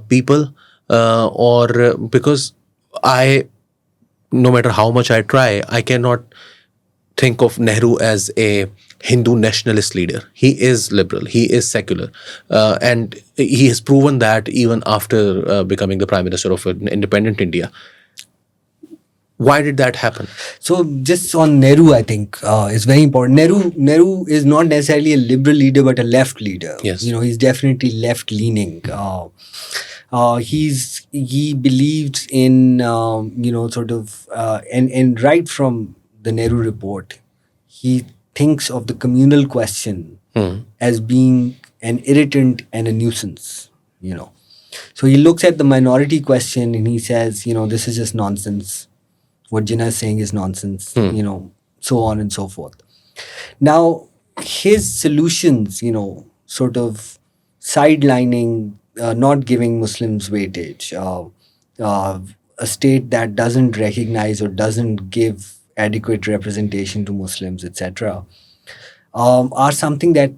people, or because no matter how much I try, I cannot think of Nehru as a Hindu nationalist leader. He is liberal, he is secular, and he has proven that even after becoming the Prime Minister of an independent India. Why did that happen? So just on Nehru, I think is very important. Nehru is not necessarily a liberal leader, but a left leader. Yes. He's definitely left leaning. He believed in sort of and right from the Nehru report, he thinks of the communal question as being an irritant and a nuisance. So he looks at the minority question and he says, this is just nonsense. What Jinnah is saying is nonsense, so on and so forth. Now, his solutions, sort of sidelining, not giving Muslims weightage, a state that doesn't recognize or doesn't give adequate representation to Muslims, etc., are something that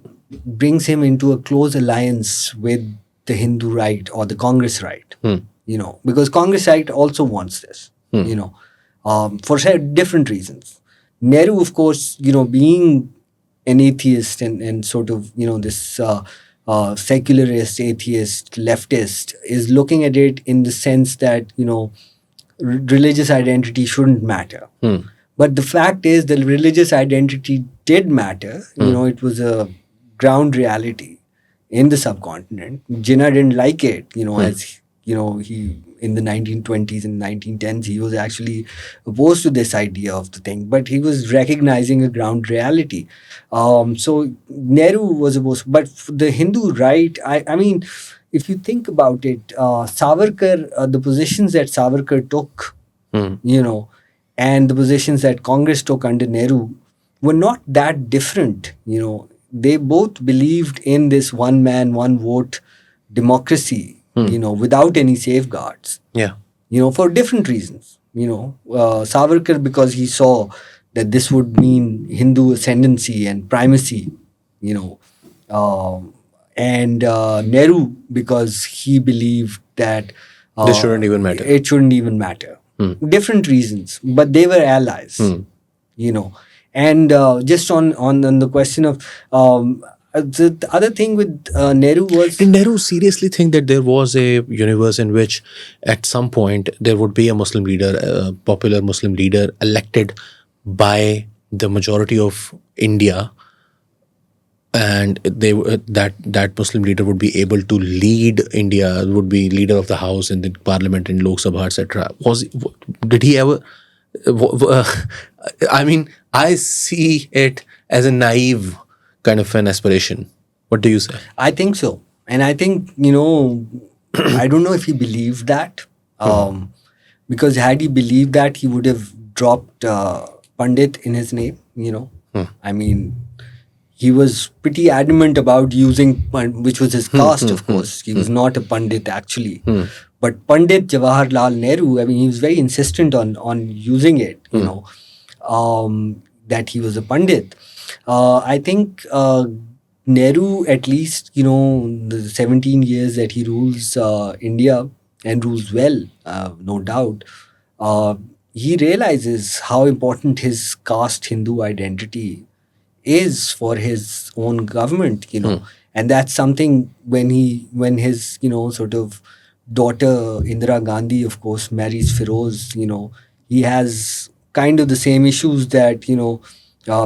brings him into a close alliance with the Hindu right or the Congress right, because Congress right also wants this, for different reasons. Nehru, of course, being an atheist and sort of, this secularist, atheist, leftist, is looking at it in the sense that, religious identity shouldn't matter. But the fact is, the religious identity did matter. It was a ground reality in the subcontinent. Jinnah didn't like it, as he in the 1920s and 1910s, he was actually opposed to this idea of the thing, but he was recognizing a ground reality. So Nehru was opposed, but the Hindu right, I mean, if you think about it, Savarkar, the positions that Savarkar took, and the positions that Congress took under Nehru were not that different. They both believed in this one man, one vote democracy, without any safeguards. Yeah. For different reasons. Savarkar, because he saw that this would mean Hindu ascendancy and primacy, and Nehru, because he believed that This shouldn't even matter. It shouldn't even matter. Different reasons, but they were allies. And just on the question of the other thing with Nehru was, Did Nehru seriously think that there was a universe in which at some point there would be a Muslim leader, a popular Muslim leader elected by the majority of India, and that Muslim leader would be able to lead India, would be leader of the House in the Parliament in Lok Sabha, etc. Did he ever? I mean, I see it as a naive kind of an aspiration. What do you say? I think so. And I think, I don't know if he believed that. Because had he believed that, he would have dropped Pandit in his name, I mean, he was pretty adamant about using, which was his caste, of course. He was not a Pandit, actually. But Pandit Jawaharlal Nehru, I mean, he was very insistent on using it, that he was a Pandit. I think Nehru, at least, the 17 years that he rules India and rules well, no doubt, he realizes how important his caste Hindu identity is for his own government, and that's something when his, sort of daughter Indira Gandhi, of course, marries Firoz, he has kind of the same issues that,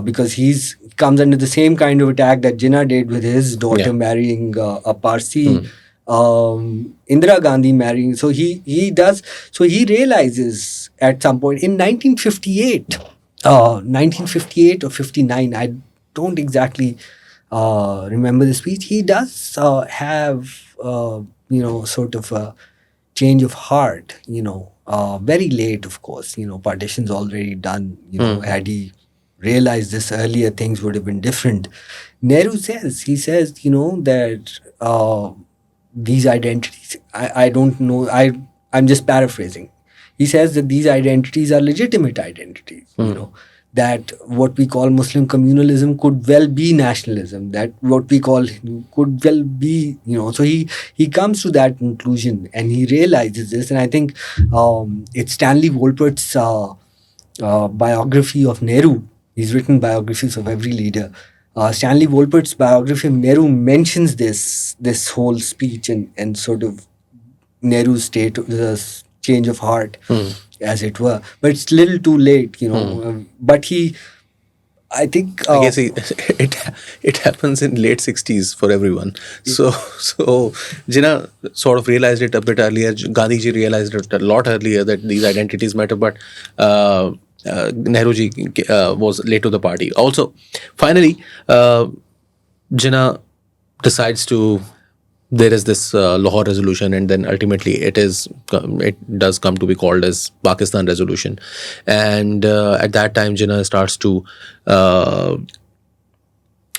because he comes under the same kind of attack that Jinnah did with his daughter marrying a Parsi. Indira Gandhi marrying. So he does. So he realizes at some point in 1958, 1958 or 59. I don't exactly remember the speech. He does have sort of a change of heart. Very late, of course. Partition's already done. Had he realized this earlier, things would have been different. Nehru says, that these identities, I don't know, I'm just paraphrasing. He says that these identities are legitimate identities, that what we call Muslim communalism could well be nationalism, that what we call could well be, so he comes to that conclusion and he realizes this. And I think it's Stanley Wolpert's biography of Nehru. He's written biographies of every leader. Stanley Wolpert's biography of Nehru mentions this whole speech and sort of Nehru's state, the change of heart, as it were. But it's a little too late, but I think I guess it happens in late 60s for everyone. So Jinnah sort of realized it a bit earlier. Gandhiji realized it a lot earlier that these identities matter, but Nehruji was late to the party. Also, finally, Jinnah decides to. There is this Lahore resolution, and then ultimately it does come to be called as Pakistan resolution. And at that time, Jinnah starts to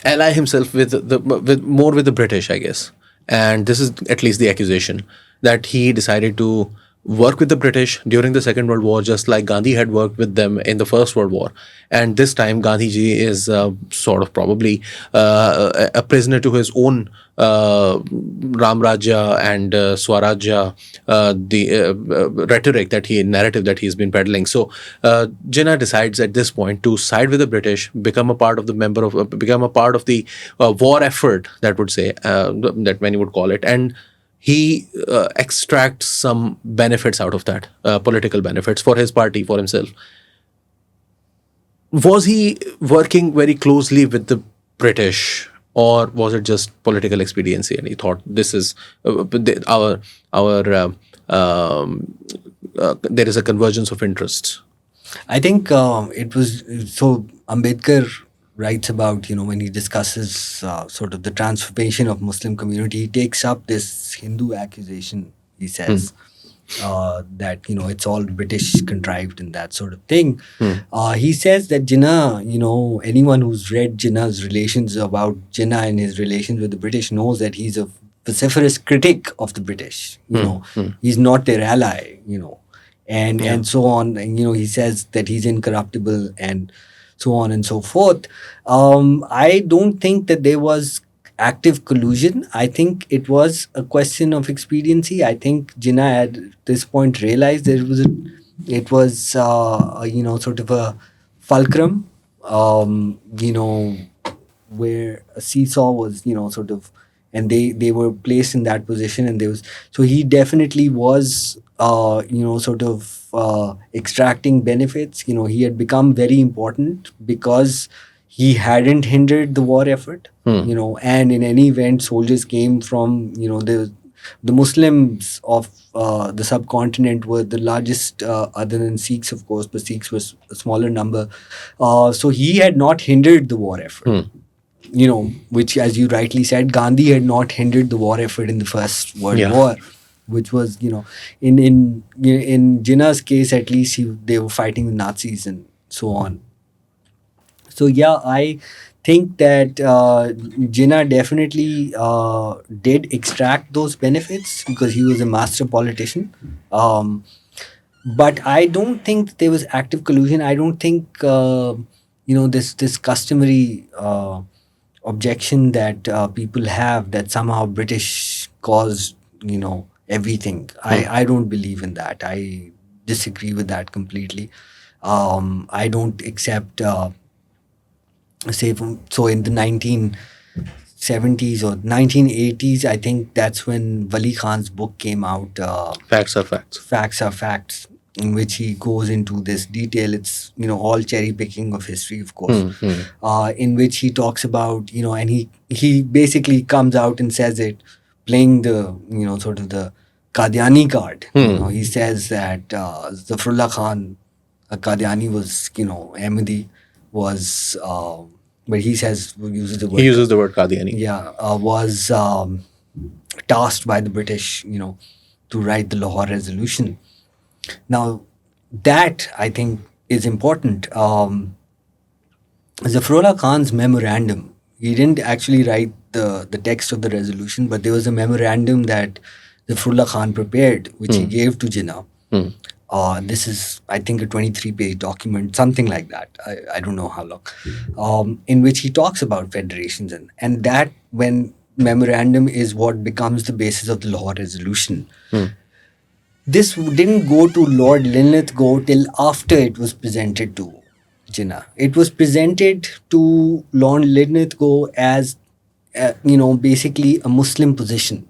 ally himself with the British, I guess. And this is at least the accusation that he decided to work with the British during the Second World War, just like Gandhi had worked with them in the First World War. And this time, Gandhiji is sort of probably a prisoner to his own Ram Rajya and Swarajya, the rhetoric narrative that he's been peddling. So Jinnah decides at this point to side with the British, become a part of the war effort, that would say, that many would call it, and he extracts some benefits out of that, political benefits for his party, for himself. Was he working very closely with the British, or was it just political expediency? And he thought there is a convergence of interests. I think it was so. Ambedkar writes about, when he discusses sort of the transformation of Muslim community, he takes up this Hindu accusation. He says that it's all British contrived and that sort of thing. He says that Jinnah, anyone who's read Jinnah's relations about Jinnah and his relations with the British knows that he's a vociferous critic of the British. He's not their ally. And so on. And he says that he's incorruptible and so on and so forth. I don't think that there was active collusion. I think it was a question of expediency. I think Jinnah at this point realized that it was sort of a fulcrum you know, where a seesaw was, sort of, and they were placed in that position, and there was, so he definitely was, sort of extracting benefits. He had become very important because he hadn't hindered the war effort. And in any event, soldiers came from, the Muslims of the subcontinent were the largest, other than Sikhs, of course, but Sikhs was a smaller number. So he had not hindered the war effort. Which, as you rightly said, Gandhi had not hindered the war effort in the First World Yeah. War, which was, in Jinnah's case, at least, they were fighting the Nazis and so on. So yeah, I think that Jinnah definitely did extract those benefits because he was a master politician. Um, but I don't think there was active collusion. I don't think this customary objection that people have that somehow British caused everything. I don't believe in that. I disagree with that completely. I don't accept so in the 1970s or 1980s, I think that's when Wali Khan's book came out. Facts are facts. Facts are facts, in which he goes into this detail. It's all cherry picking of history, of course. In which he talks about, and he basically comes out and says it, playing the sort of the Qadiani card. He says that Zafrullah Khan, a Qadiani, was Ahmadi, was but he uses the word, He uses the word Qadiani. yeah, was tasked by the British, to write the Lahore Resolution. Now, that I think is important. Zafrullah Khan's memorandum, he didn't actually write the text of the resolution, but there was a memorandum that Zafrullah Khan prepared, which he gave to Jinnah. This is, I think, a 23-page document, something like that. I don't know how long, in which he talks about federations. And that when memorandum is what becomes the basis of the Lahore Resolution. This didn't go to Lord Linlithgow till after it was presented to Jinnah. It was presented to Lord Linlithgow as, basically a Muslim position,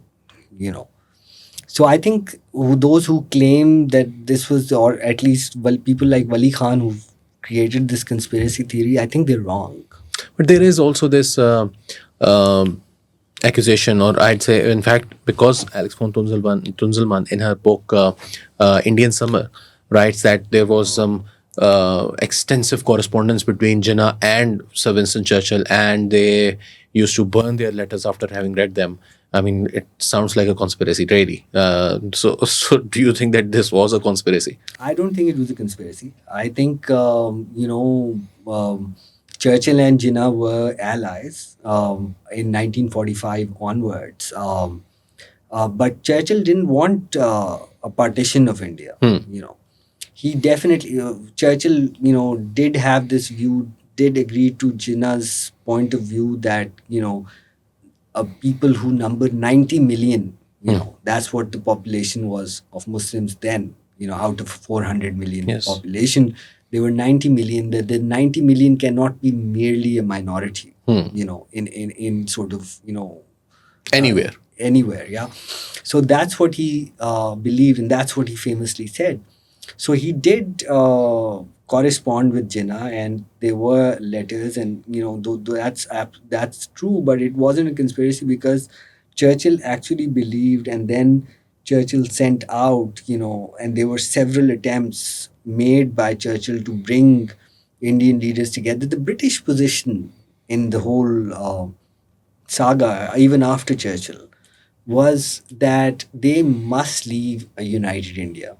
So I think those who claim that this was, or at least people like Wali Khan who created this conspiracy theory, I think they're wrong. But there is also this accusation, or I'd say, in fact, because Alex von Tunzelmann in her book Indian Summer writes that there was some extensive correspondence between Jinnah and Sir Winston Churchill, and they used to burn their letters after having read them. I mean, it sounds like a conspiracy, really. So do you think that this was a conspiracy? I don't think it was a conspiracy. I think, Churchill and Jinnah were allies in 1945 onwards. But Churchill didn't want a partition of India. He definitely, Churchill, did have this view, did agree to Jinnah's point of view that, people who numbered 90 million, that's what the population was of Muslims then, out of 400 million population, there were 90 million. The 90 million cannot be merely a minority, in sort of, Anywhere. yeah. So that's what he believed, and that's what he famously said. So he did correspond with Jinnah, and there were letters, and that's true, but it wasn't a conspiracy because Churchill actually believed, and then Churchill sent out, and there were several attempts made by Churchill to bring Indian leaders together. The British position in the whole saga, even after Churchill, was that they must leave a united India,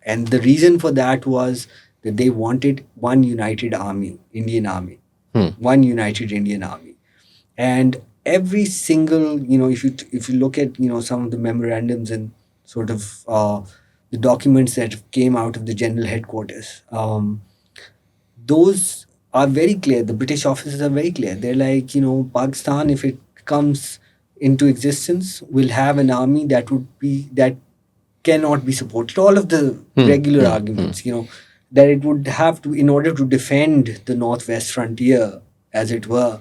and the reason for that was that they wanted one united army, Indian army, one united Indian army. And every single, if you look at, some of the memorandums and sort of the documents that came out of the general headquarters, those are very clear. The British officers are very clear. They're like, Pakistan, if it comes into existence, will have an army that cannot be supported. All of the regular arguments, that it would have to, in order to defend the northwest frontier, as it were,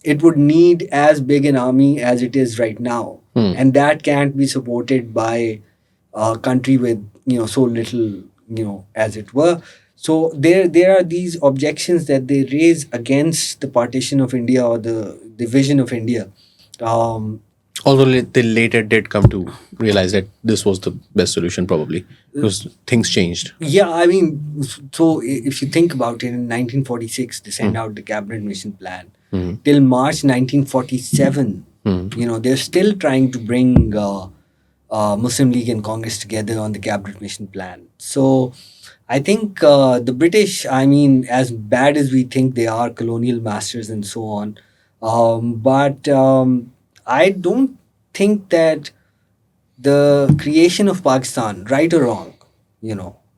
it would need as big an army as it is right now, and that can't be supported by a country with so little, as it were. So there are these objections that they raise against the partition of India or the division of India. um, Although they later did come to realize that this was the best solution, probably because things changed. Yeah, I mean, so if you think about it, in 1946, they sent out the cabinet mission plan. Till March 1947, they're still trying to bring Muslim League and Congress together on the cabinet mission plan. So I think the British, I mean, as bad as we think they are colonial masters and so on, but I don't think that the creation of Pakistan, right or wrong,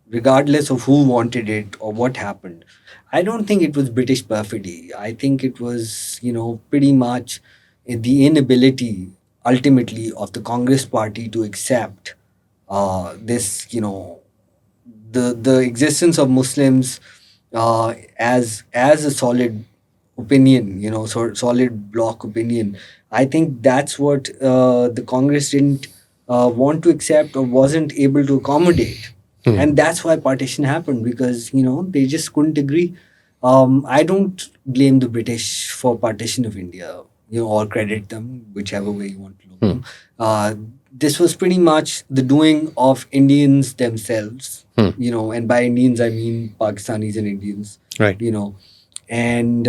regardless of who wanted it or what happened, I don't think it was British perfidy. I think it was, pretty much the inability ultimately of the Congress party to accept this, the existence of Muslims as a solid opinion, solid block opinion. I think that's what the Congress didn't want to accept or wasn't able to accommodate, and that's why partition happened, because they just couldn't agree. I don't blame the British for partition of India, or credit them, whichever way you want to look at them. This was pretty much the doing of Indians themselves, and by Indians I mean Pakistanis and Indians, Right. And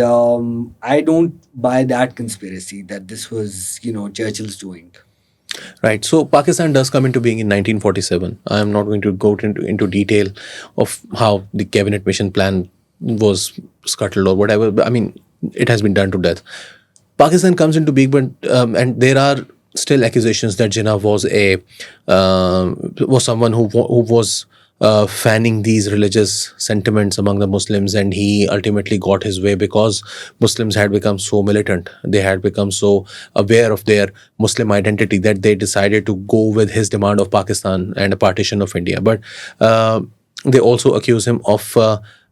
I don't buy that conspiracy that this was, Churchill's doing. Right. So Pakistan does come into being in 1947. I am not going to go into detail of how the cabinet mission plan was scuttled or whatever. But I mean, it has been done to death. Pakistan comes into being, but and there are still accusations that Jinnah was someone who was fanning these religious sentiments among the Muslims, and he ultimately got his way because Muslims had become so militant. They had become so aware of their Muslim identity that they decided to go with his demand of Pakistan and a partition of India. But they also accuse him of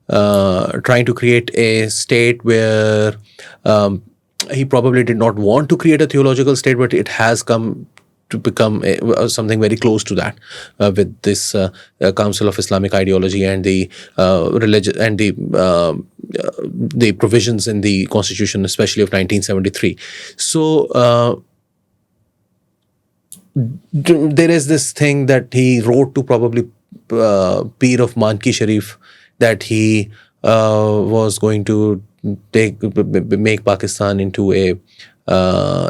trying to create a state where he probably did not want to create a theological state, but it has come to become something very close to that with this Council of Islamic Ideology and the religion and the provisions in the Constitution, especially of 1973. So there is this thing that he wrote to probably Peer of Manki Sharif that he was going to make Pakistan into a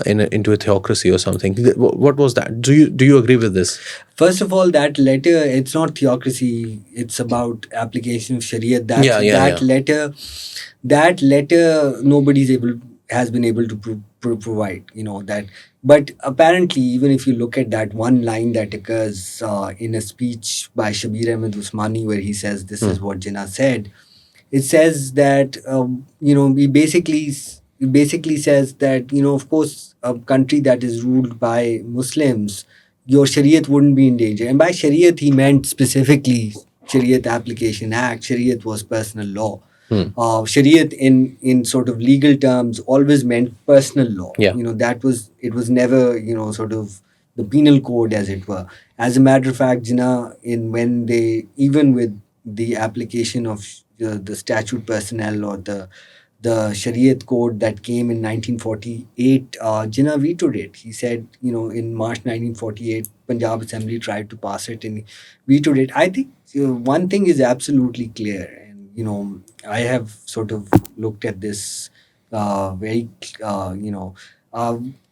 into a theocracy or something. What was that? Do you agree with this? First of all, that letter, it's not theocracy, it's about application of Sharia. That letter has been able to provide, that. But apparently, even if you look at that one line that occurs in a speech by Shabir Ahmed Usmani, where he says this is what Jinnah said, it says that he basically says that, of course, a country that is ruled by Muslims, your Shariat wouldn't be in danger. And by Shariat he meant specifically Shariat Application Act. Shariat was personal law. Shariat in sort of legal terms always meant personal law. Yeah. It was never, sort of the penal code, as it were. As a matter of fact, Jinnah, when they, even with the application of the statute personnel or the Shariat code that came in 1948, Jinnah vetoed it. He said, in March 1948, Punjab Assembly tried to pass it and vetoed it. I think one thing is absolutely clear, and I have sort of looked at this very,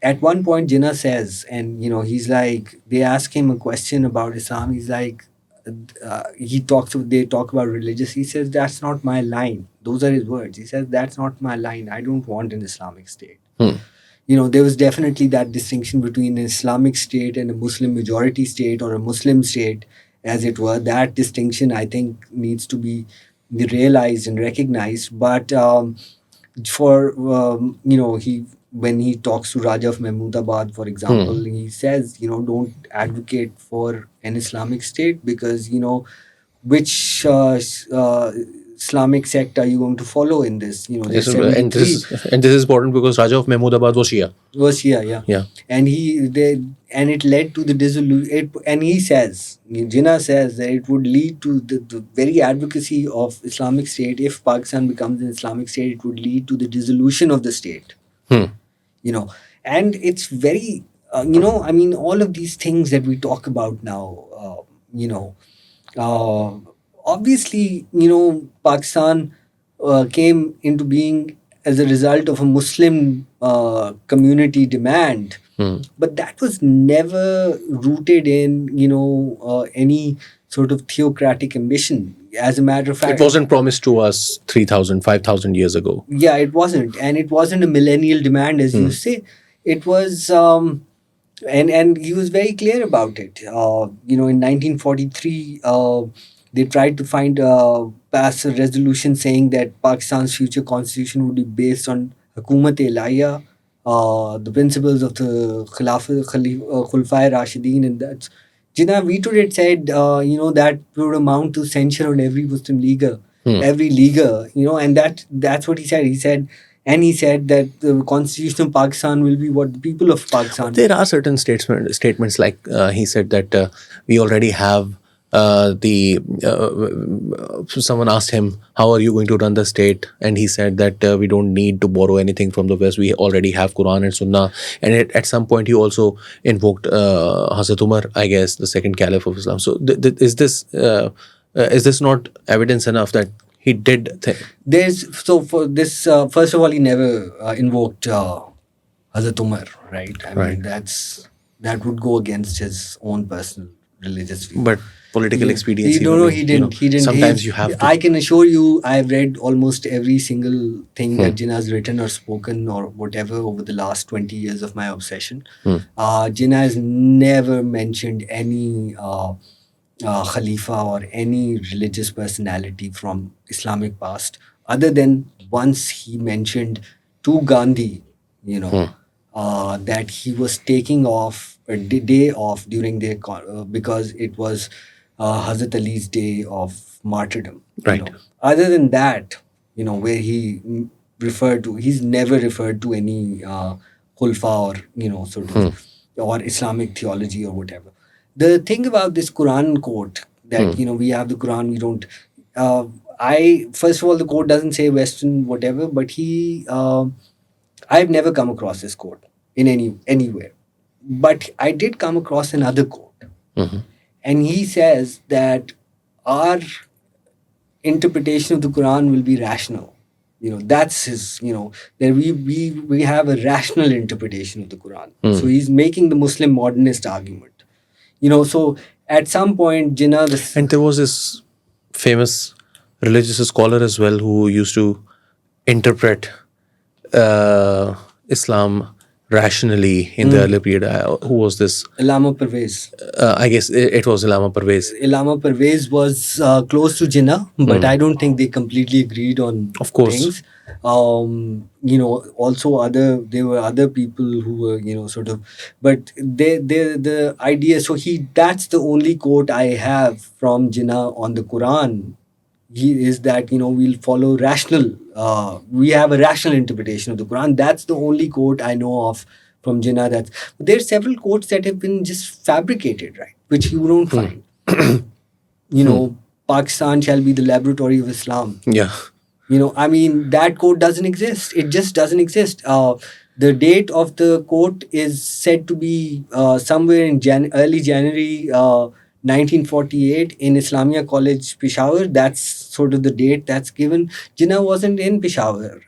at one point Jinnah says, and he's like, they ask him a question about Islam. He's like, they talk about religious. He says, that's not my line. Those are his words. He says, that's not my line. I don't want an Islamic state. There was definitely that distinction between an Islamic state and a Muslim majority state, or a Muslim state, as it were. That distinction, I think, needs to be realized and recognized. But for he, when he talks to Raja of Mahmudabad, for example, he says, don't advocate for an Islamic state, because which Islamic sect are you going to follow in this? There's Yes, 73 and this is important because Raja of Mahmudabad was Shia. was here, yeah. Yeah. And it led to the dissolution. And he says, Jinnah says that it would lead to the very advocacy of Islamic State. If Pakistan becomes an Islamic State, it would lead to the dissolution of the state. Hmm. And it's very, all of these things that we talk about now, uh, obviously, Pakistan came into being as a result of a Muslim community demand, but that was never rooted in, any sort of theocratic ambition. As a matter of fact, It wasn't promised to us 3,000, 5,000 years ago. yeah, it wasn't, and it wasn't a millennial demand, as you say. It was, and he was very clear about it. In 1943, they tried to pass a resolution saying that Pakistan's future constitution would be based on Hukumat-e-Ilahiyya, the principles of the Khulafai Rashideen, and that's Jinnah vetoed it. Said, that would amount to censure on every Muslim leaguer, every leaguer, and that's what he said. He said that the constitution of Pakistan will be what the people of Pakistan. There are certain statements like he said that we already have someone asked him, how are you going to run the state? And he said that we don't need to borrow anything from the West. We already have Quran and Sunnah. And at some point he also invoked Hazrat Umar, I guess, the second caliph of Islam. So is this not evidence enough that he did for this, first of all, he never invoked Hazrat Umar, right? I mean, that would go against his own personal religious view. But political expediency. He didn't. Sometimes you have to. I can assure you, I've read almost every single thing that Jinnah has written or spoken or whatever over the last 20 years of my obsession. Jinnah has never mentioned any Khalifa or any religious personality from Islamic past, other than once he mentioned to Gandhi, that he was taking off a day off during their because it was Hazrat Ali's day of martyrdom. Right. Other than that, where he he's never referred to any khulfa or sort of or Islamic theology or whatever. The thing about this Quran quote that we have the Quran, we don't. First of all, the quote doesn't say Western whatever, but I've never come across this quote in anywhere. But I did come across another quote, and he says that our interpretation of the Quran will be rational. That's his. That we have a rational interpretation of the Quran. So he's making the Muslim modernist argument. So at some point, Jinnah. And there was this famous religious scholar as well who used to interpret Islam rationally in the early period. Who was this? Allama Parvez. I guess it was Allama Parvez. Allama Parvez was close to Jinnah, but I don't think they completely agreed on things. Also there were other people who were, sort of, but the idea, so that's the only quote I have from Jinnah on the Quran. Is that, we'll follow rational, we have a rational interpretation of the Quran. That's the only quote I know of from Jinnah. But there are several quotes that have been just fabricated, right, which you don't find. Pakistan shall be the laboratory of Islam. Yeah. That quote doesn't exist. It just doesn't exist. The date of the quote is said to be somewhere in early January 1948 in Islamia College, Peshawar. That's sort of the date that's given. Jinnah wasn't in Peshawar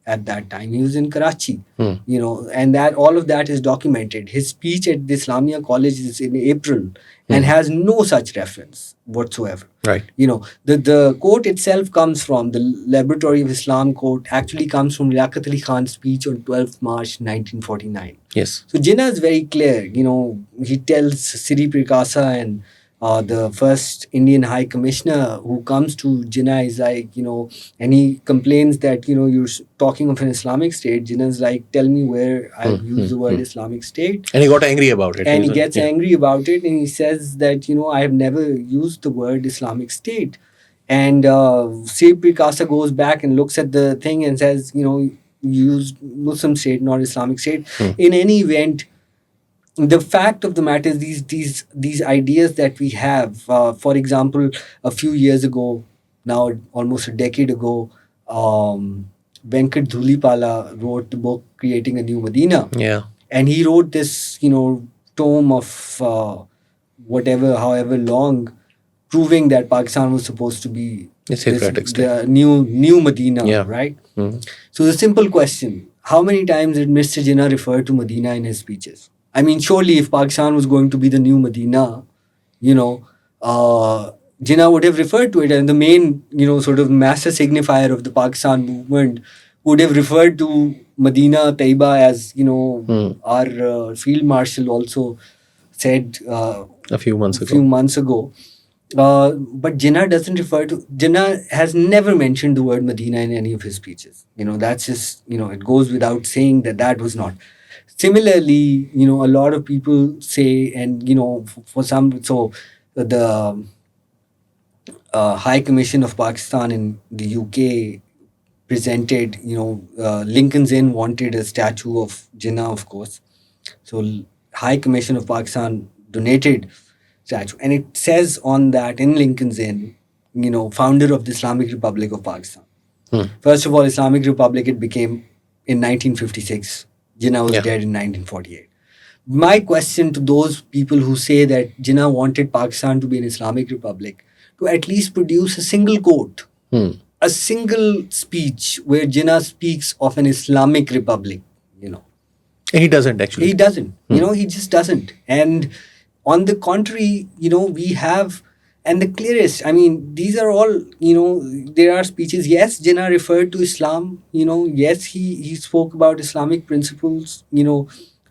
at that time. He was in Karachi, and that all of that is documented. His speech at the Islamia College is in April and has no such reference whatsoever. Right. The quote itself comes from the Laboratory of Islam quote, actually comes from Liaquat Ali Khan's speech on 12th March 1949. Yes. So Jinnah is very clear. He tells Siri Prakasa and the first Indian High Commissioner who comes to Jinnah is like, and he complains that, you're talking of an Islamic State. Jinnah's like, tell me where I've used the word Islamic State. And he got angry about it. And he gets angry about it, and he says that, I have never used the word Islamic State. And Sri Prikasa goes back and looks at the thing and says, you used Muslim State, not Islamic State. In any event, the fact of the matter is these ideas that we have. For example, a few years ago, now almost a decade ago, Venkat Dhulipala wrote the book Creating a New Medina. Yeah. And he wrote this, tome of however long, proving that Pakistan was supposed to be A theocratic state. the new Medina, Yeah. right? So the simple question: how many times did Mr. Jinnah refer to Medina in his speeches? I mean, surely if Pakistan was going to be the new Medina, Jinnah would have referred to it, and the main, sort of master signifier of the Pakistan movement would have referred to Medina Taiba as, our field marshal also said A few months ago. But Jinnah has never mentioned the word Medina in any of his speeches. That's just, it goes without saying that was not. Similarly, a lot of people say, and, for some, so the High Commission of Pakistan in the UK presented, Lincoln's Inn wanted a statue of Jinnah, of course. So High Commission of Pakistan donated statue, and it says on that in Lincoln's Inn, founder of the Islamic Republic of Pakistan. First of all, Islamic Republic, it became in 1956. Jinnah was dead in 1948. My question to those people who say that Jinnah wanted Pakistan to be an Islamic Republic, to at least produce a single quote, a single speech where Jinnah speaks of an Islamic Republic, And he doesn't actually. He doesn't. He just doesn't. And on the contrary, we have, and the clearest, I mean, these are all, there are speeches. Yes, Jinnah referred to Islam. Yes, he spoke about Islamic principles,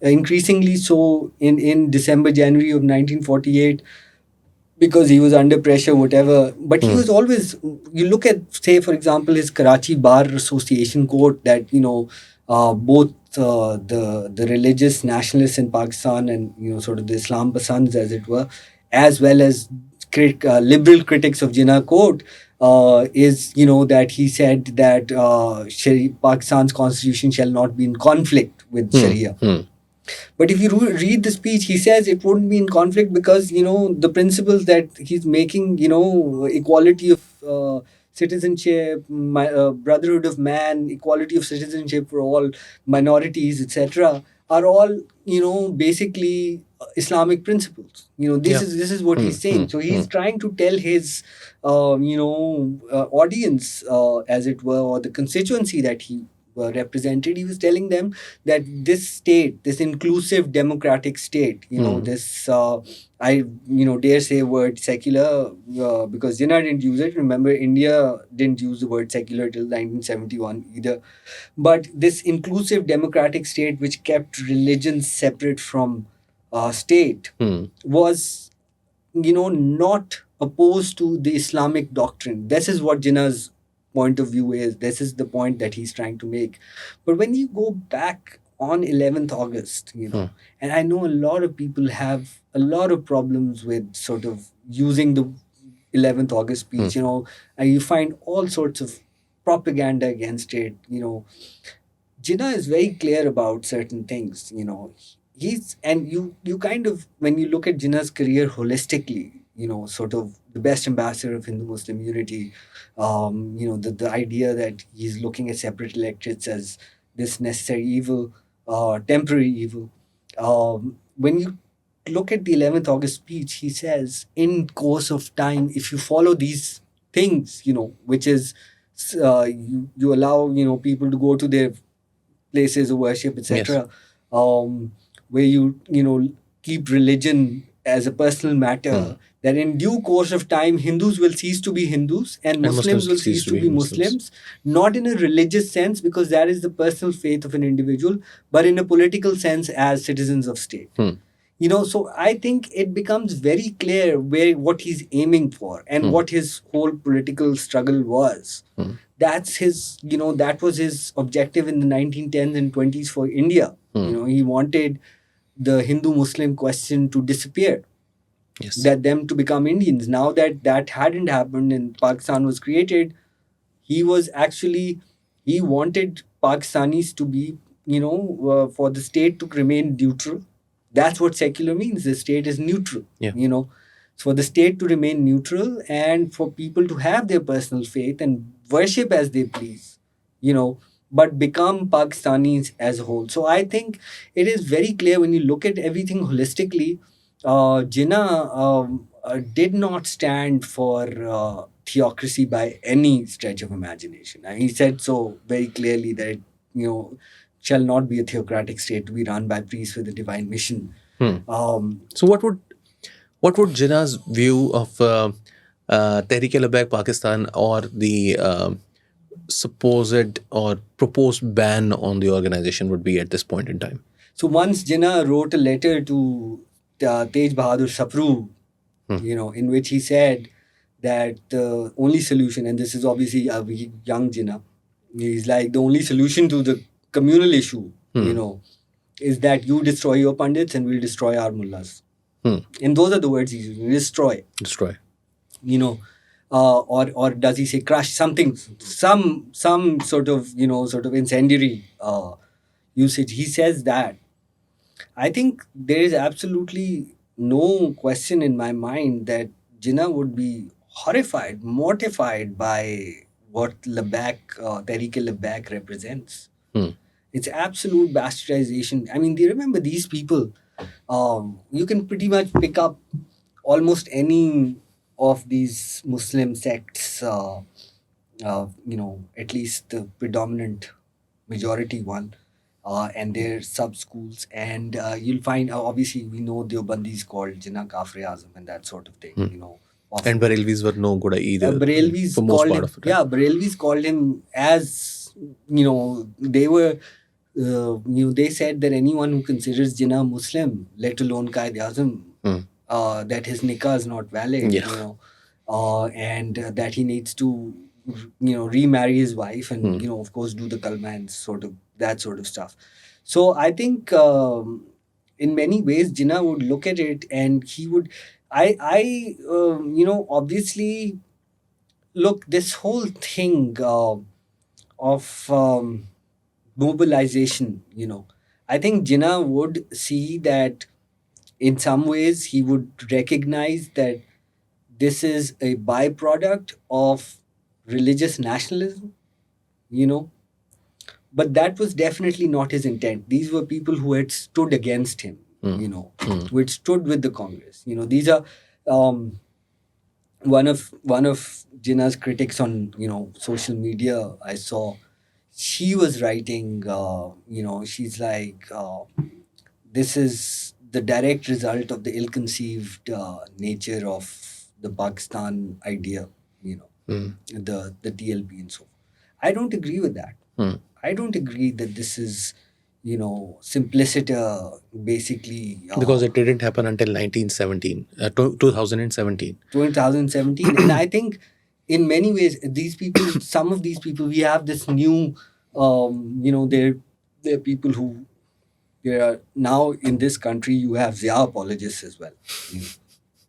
increasingly so in December, January of 1948, because he was under pressure, whatever. But he was always, you look at, say, for example, his Karachi Bar Association quote that, both the religious nationalists in Pakistan and, sort of the Islam Pasands, as it were, as well as liberal critics of Jinnah quote, is, that he said that Pakistan's constitution shall not be in conflict with Sharia. But if you read the speech, he says it wouldn't be in conflict because, the principles that he's making, equality of citizenship, brotherhood of man, equality of citizenship for all minorities, etc., are all, basically Islamic principles. This is what he's saying. So he's trying to tell his, audience, as it were, or the constituency that he represented. He was telling them that this state, this inclusive democratic state, this I dare say word secular, because Jinnah didn't use it. Remember, India didn't use the word secular till 1971 either. But this inclusive democratic state, which kept religion separate from state, was not opposed to the Islamic doctrine. This is what Jinnah's point of view is. This is the point that he's trying to make. But when you go back on 11th August, and I know a lot of people have a lot of problems with sort of using the 11th August speech, and you find all sorts of propaganda against it. Jinnah is very clear about certain things. You kind of, when you look at Jinnah's career holistically, sort of the best ambassador of Hindu Muslim unity, the idea that he's looking at separate electorates as this necessary evil, temporary evil. When you look at the 11th August speech, he says, in course of time, if you follow these things, which is you allow, people to go to their places of worship, etc., where you keep religion as a personal matter, that in due course of time, Hindus will cease to be Hindus and Muslims will cease to be Muslims, not in a religious sense, because that is the personal faith of an individual, but in a political sense as citizens of state. So I think it becomes very clear what he's aiming for and what his whole political struggle was. That was his objective in the 1910s and 20s for India. He wanted the Hindu-Muslim question to disappear, Yes. that them to become Indians. Now that hadn't happened and Pakistan was created, he wanted Pakistanis to be, for the state to remain neutral. That's what secular means. The state is neutral. Yeah. For the state to remain neutral and for people to have their personal faith and worship as they please, but become Pakistanis as a whole. So I think it is very clear when you look at everything holistically. Jinnah did not stand for theocracy by any stretch of imagination. And he said so very clearly that it, shall not be a theocratic state to be run by priests with a divine mission. So what would Jinnah's view of Tehreek-e-Labbaik Pakistan or the supposed or proposed ban on the organization would be at this point in time? So once Jinnah wrote a letter to Tej Bahadur Sapru, in which he said that the only solution, and this is obviously a young Jinnah, he's like, the only solution to the communal issue, is that you destroy your pandits and we'll destroy our mullahs. And those are the words he's using: destroy. Or does he say crush? Something, some sort of incendiary usage. He says that. I think there is absolutely no question in my mind that Jinnah would be horrified, mortified by what Tehreek-e-Labbaik represents. It's absolute bastardization. I mean, do you remember these people? You can pretty much pick up almost any of these Muslim sects, at least the predominant majority one, and their sub-schools. And you'll find, obviously, we know Deobandi is called Jinnah Kafir-e-Azam and that sort of thing, And Barelvis were no good either. Barelvis for most called part him, of it. Right? yeah, Barelvis called him as, they were, they said that anyone who considers Jinnah Muslim, let alone Qaid-e-Azam, that his nikah is not valid, and that he needs to, remarry his wife and, of course, do the kalma and that sort of stuff. So I think in many ways, Jinnah would look at it and he would, obviously, look, this whole thing of mobilization, I think Jinnah would see that in some ways he would recognize that this is a byproduct of religious nationalism, but that was definitely not his intent. These were people who had stood against him, who had stood with the Congress. These are one of Jinnah's critics on social media. I saw she was writing, she's like, this is the direct result of the ill-conceived nature of the Pakistan idea, the TLP and so forth. I don't agree with that. I don't agree that this is, simpliciter, basically. Because it didn't happen until 2017. And I think in many ways, these people, some of these people, we have this new, they're people who, there are now in this country, you have Zia apologists as well.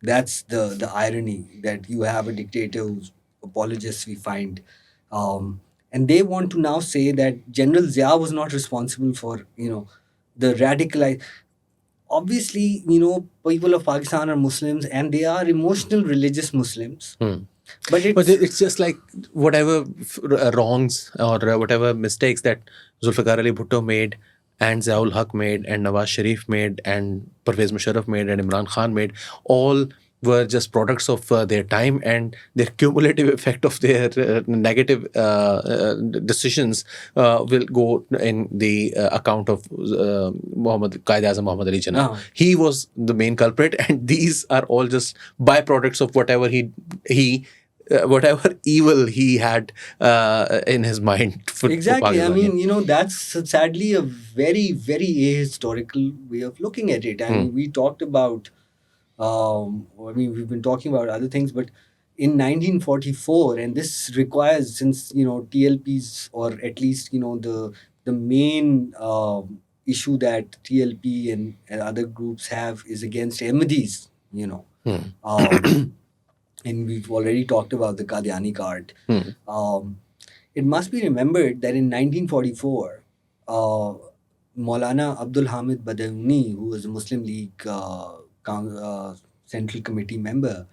That's the irony, that you have a dictator whose apologists we find. And they want to now say that General Zia was not responsible for, the radicalized. Obviously, people of Pakistan are Muslims and they are emotional religious Muslims. But it's just like whatever wrongs or whatever mistakes that Zulfikar Ali Bhutto made and Ziaul Haq made and Nawaz Sharif made and Pervez Musharraf made and Imran Khan made, all were just products of their time, and their cumulative effect of their negative decisions will go in the account of Qaid-e-Azam Muhammad Ali Jinnah. He was the main culprit, and these are all just byproducts of whatever he whatever evil he had in his mind for Exactly. I Pakistan. mean, that's sadly a very, very ahistorical way of looking at it. I mean, we talked about, we've been talking about other things, but in 1944, and this requires, since, TLPs, or at least, the main issue that TLP and other groups have is against Ahmadis, Um, and we've already talked about the Qadiani card. Um, it must be remembered that in 1944, Maulana Abdul Hamid Badauni, who was a Muslim League Central Committee member,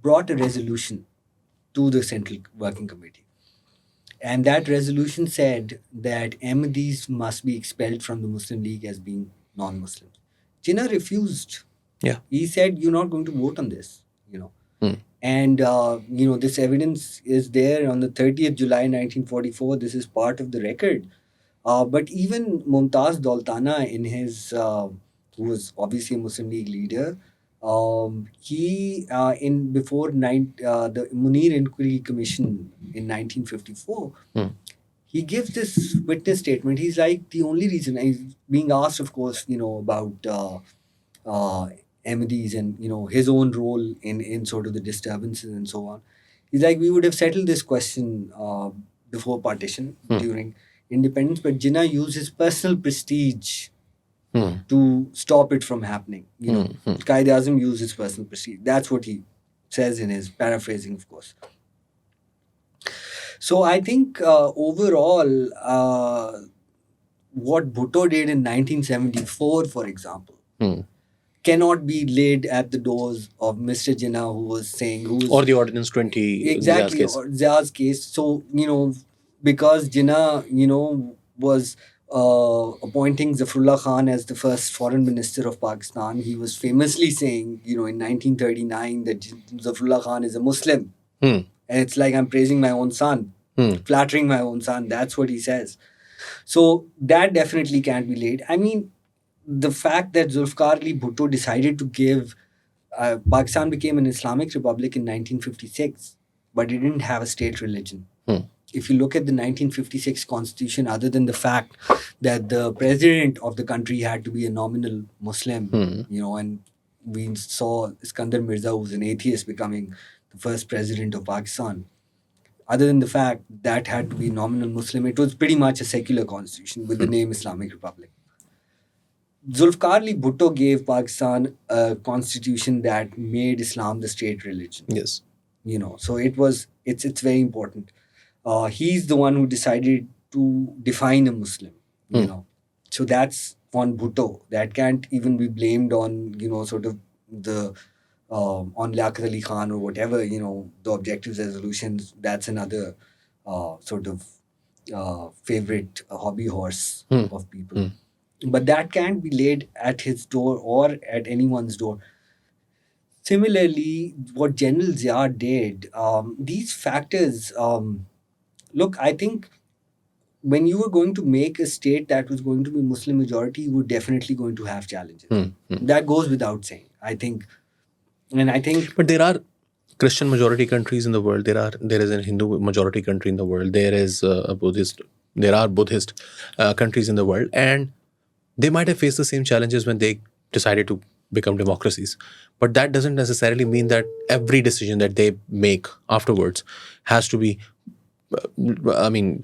brought a resolution to the Central Working Committee. And that resolution said that Ahmadis must be expelled from the Muslim League as being non-Muslims. Jinnah refused. Yeah. He said, "You're not going to vote on this." And, this evidence is there on the 30th July 1944. This is part of the record. But even Mumtaz Doltana, who was obviously a Muslim League leader, he, before the Munir Inquiry Commission in 1954, he gives this witness statement. He's like, the only reason, he's being asked, of course, about Ahmadis and his own role in sort of the disturbances and so on. He's like, we would have settled this question before partition, during independence, but Jinnah used his personal prestige to stop it from happening. Qaid-e-Azam used his personal prestige. That's what he says in his paraphrasing, of course. So I think overall, what Bhutto did in 1974, for example, cannot be laid at the doors of Mr. Jinnah, or the Ordinance 20, exactly, Zia's case. or Zia's case. So, because Jinnah, was appointing Zafrullah Khan as the first foreign minister of Pakistan, he was famously saying, in 1939, that Zafrullah Khan is a Muslim. And it's like, I'm praising my own son, flattering my own son. That's what he says. So that definitely can't be laid. I mean, the fact that Zulfikar Ali Bhutto decided to give Pakistan became an Islamic republic in 1956, but it didn't have a state religion. If you look at the 1956 constitution, other than the fact that the president of the country had to be a nominal Muslim, and we saw Iskandar Mirza, who's an atheist, becoming the first president of Pakistan. Other than the fact that had to be nominal Muslim, it was pretty much a secular constitution with the name Islamic Republic. Zulfikar Ali Bhutto gave Pakistan a constitution that made Islam the state religion. Yes. So it's very important. He's the one who decided to define a Muslim, So that's on Bhutto. That can't even be blamed on, sort of the, on Liaquat Ali Khan or whatever, the objectives resolutions. That's another sort of favorite hobby horse of people. But that can't be laid at his door or at anyone's door. Similarly, what General Zia did, these factors, look, I think when you were going to make a state that was going to be Muslim majority, you were definitely going to have challenges. That goes without saying, I think. But there are Christian majority countries in the world. There is a Hindu majority country in the world. There is a Buddhist. There are Buddhist countries in the world, and they might have faced the same challenges when they decided to become democracies. But that doesn't necessarily mean that every decision that they make afterwards has to be,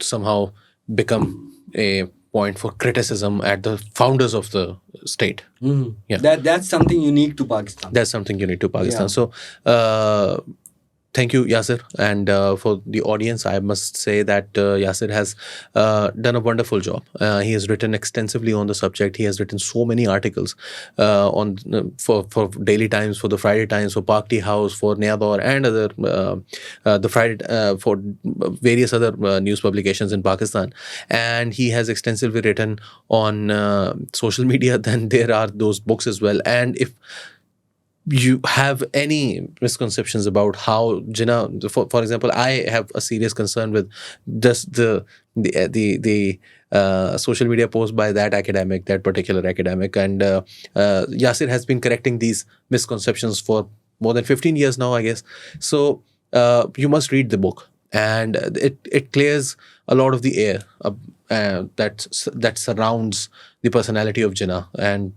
somehow become a point for criticism at the founders of the state. Yeah. That's something unique to Pakistan. That's something unique to Pakistan. Yeah. So, thank you, Yasser. And for the audience, I must say that Yasser has done a wonderful job. He has written extensively on the subject. He has written so many articles for Daily Times, for the Friday Times, for Pak Tea House, for Nayador, and other the Friday for various other news publications in Pakistan. And he has extensively written on social media. Then there are those books as well. And if you have any misconceptions about how Jinnah, for example, I have a serious concern with just the social media post by that particular academic, and Yasser has been correcting these misconceptions for more than 15 years now, I guess. So you must read the book, and it clears a lot of the air that surrounds the personality of Jinnah. And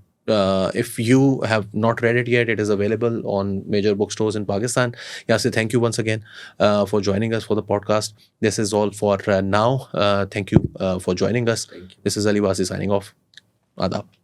if you have not read it yet, it is available on major bookstores in Pakistan. Yasir, thank you once again for joining us for the podcast. This is all for now. Thank you for joining us. This is Ali Wasi signing off. Adab.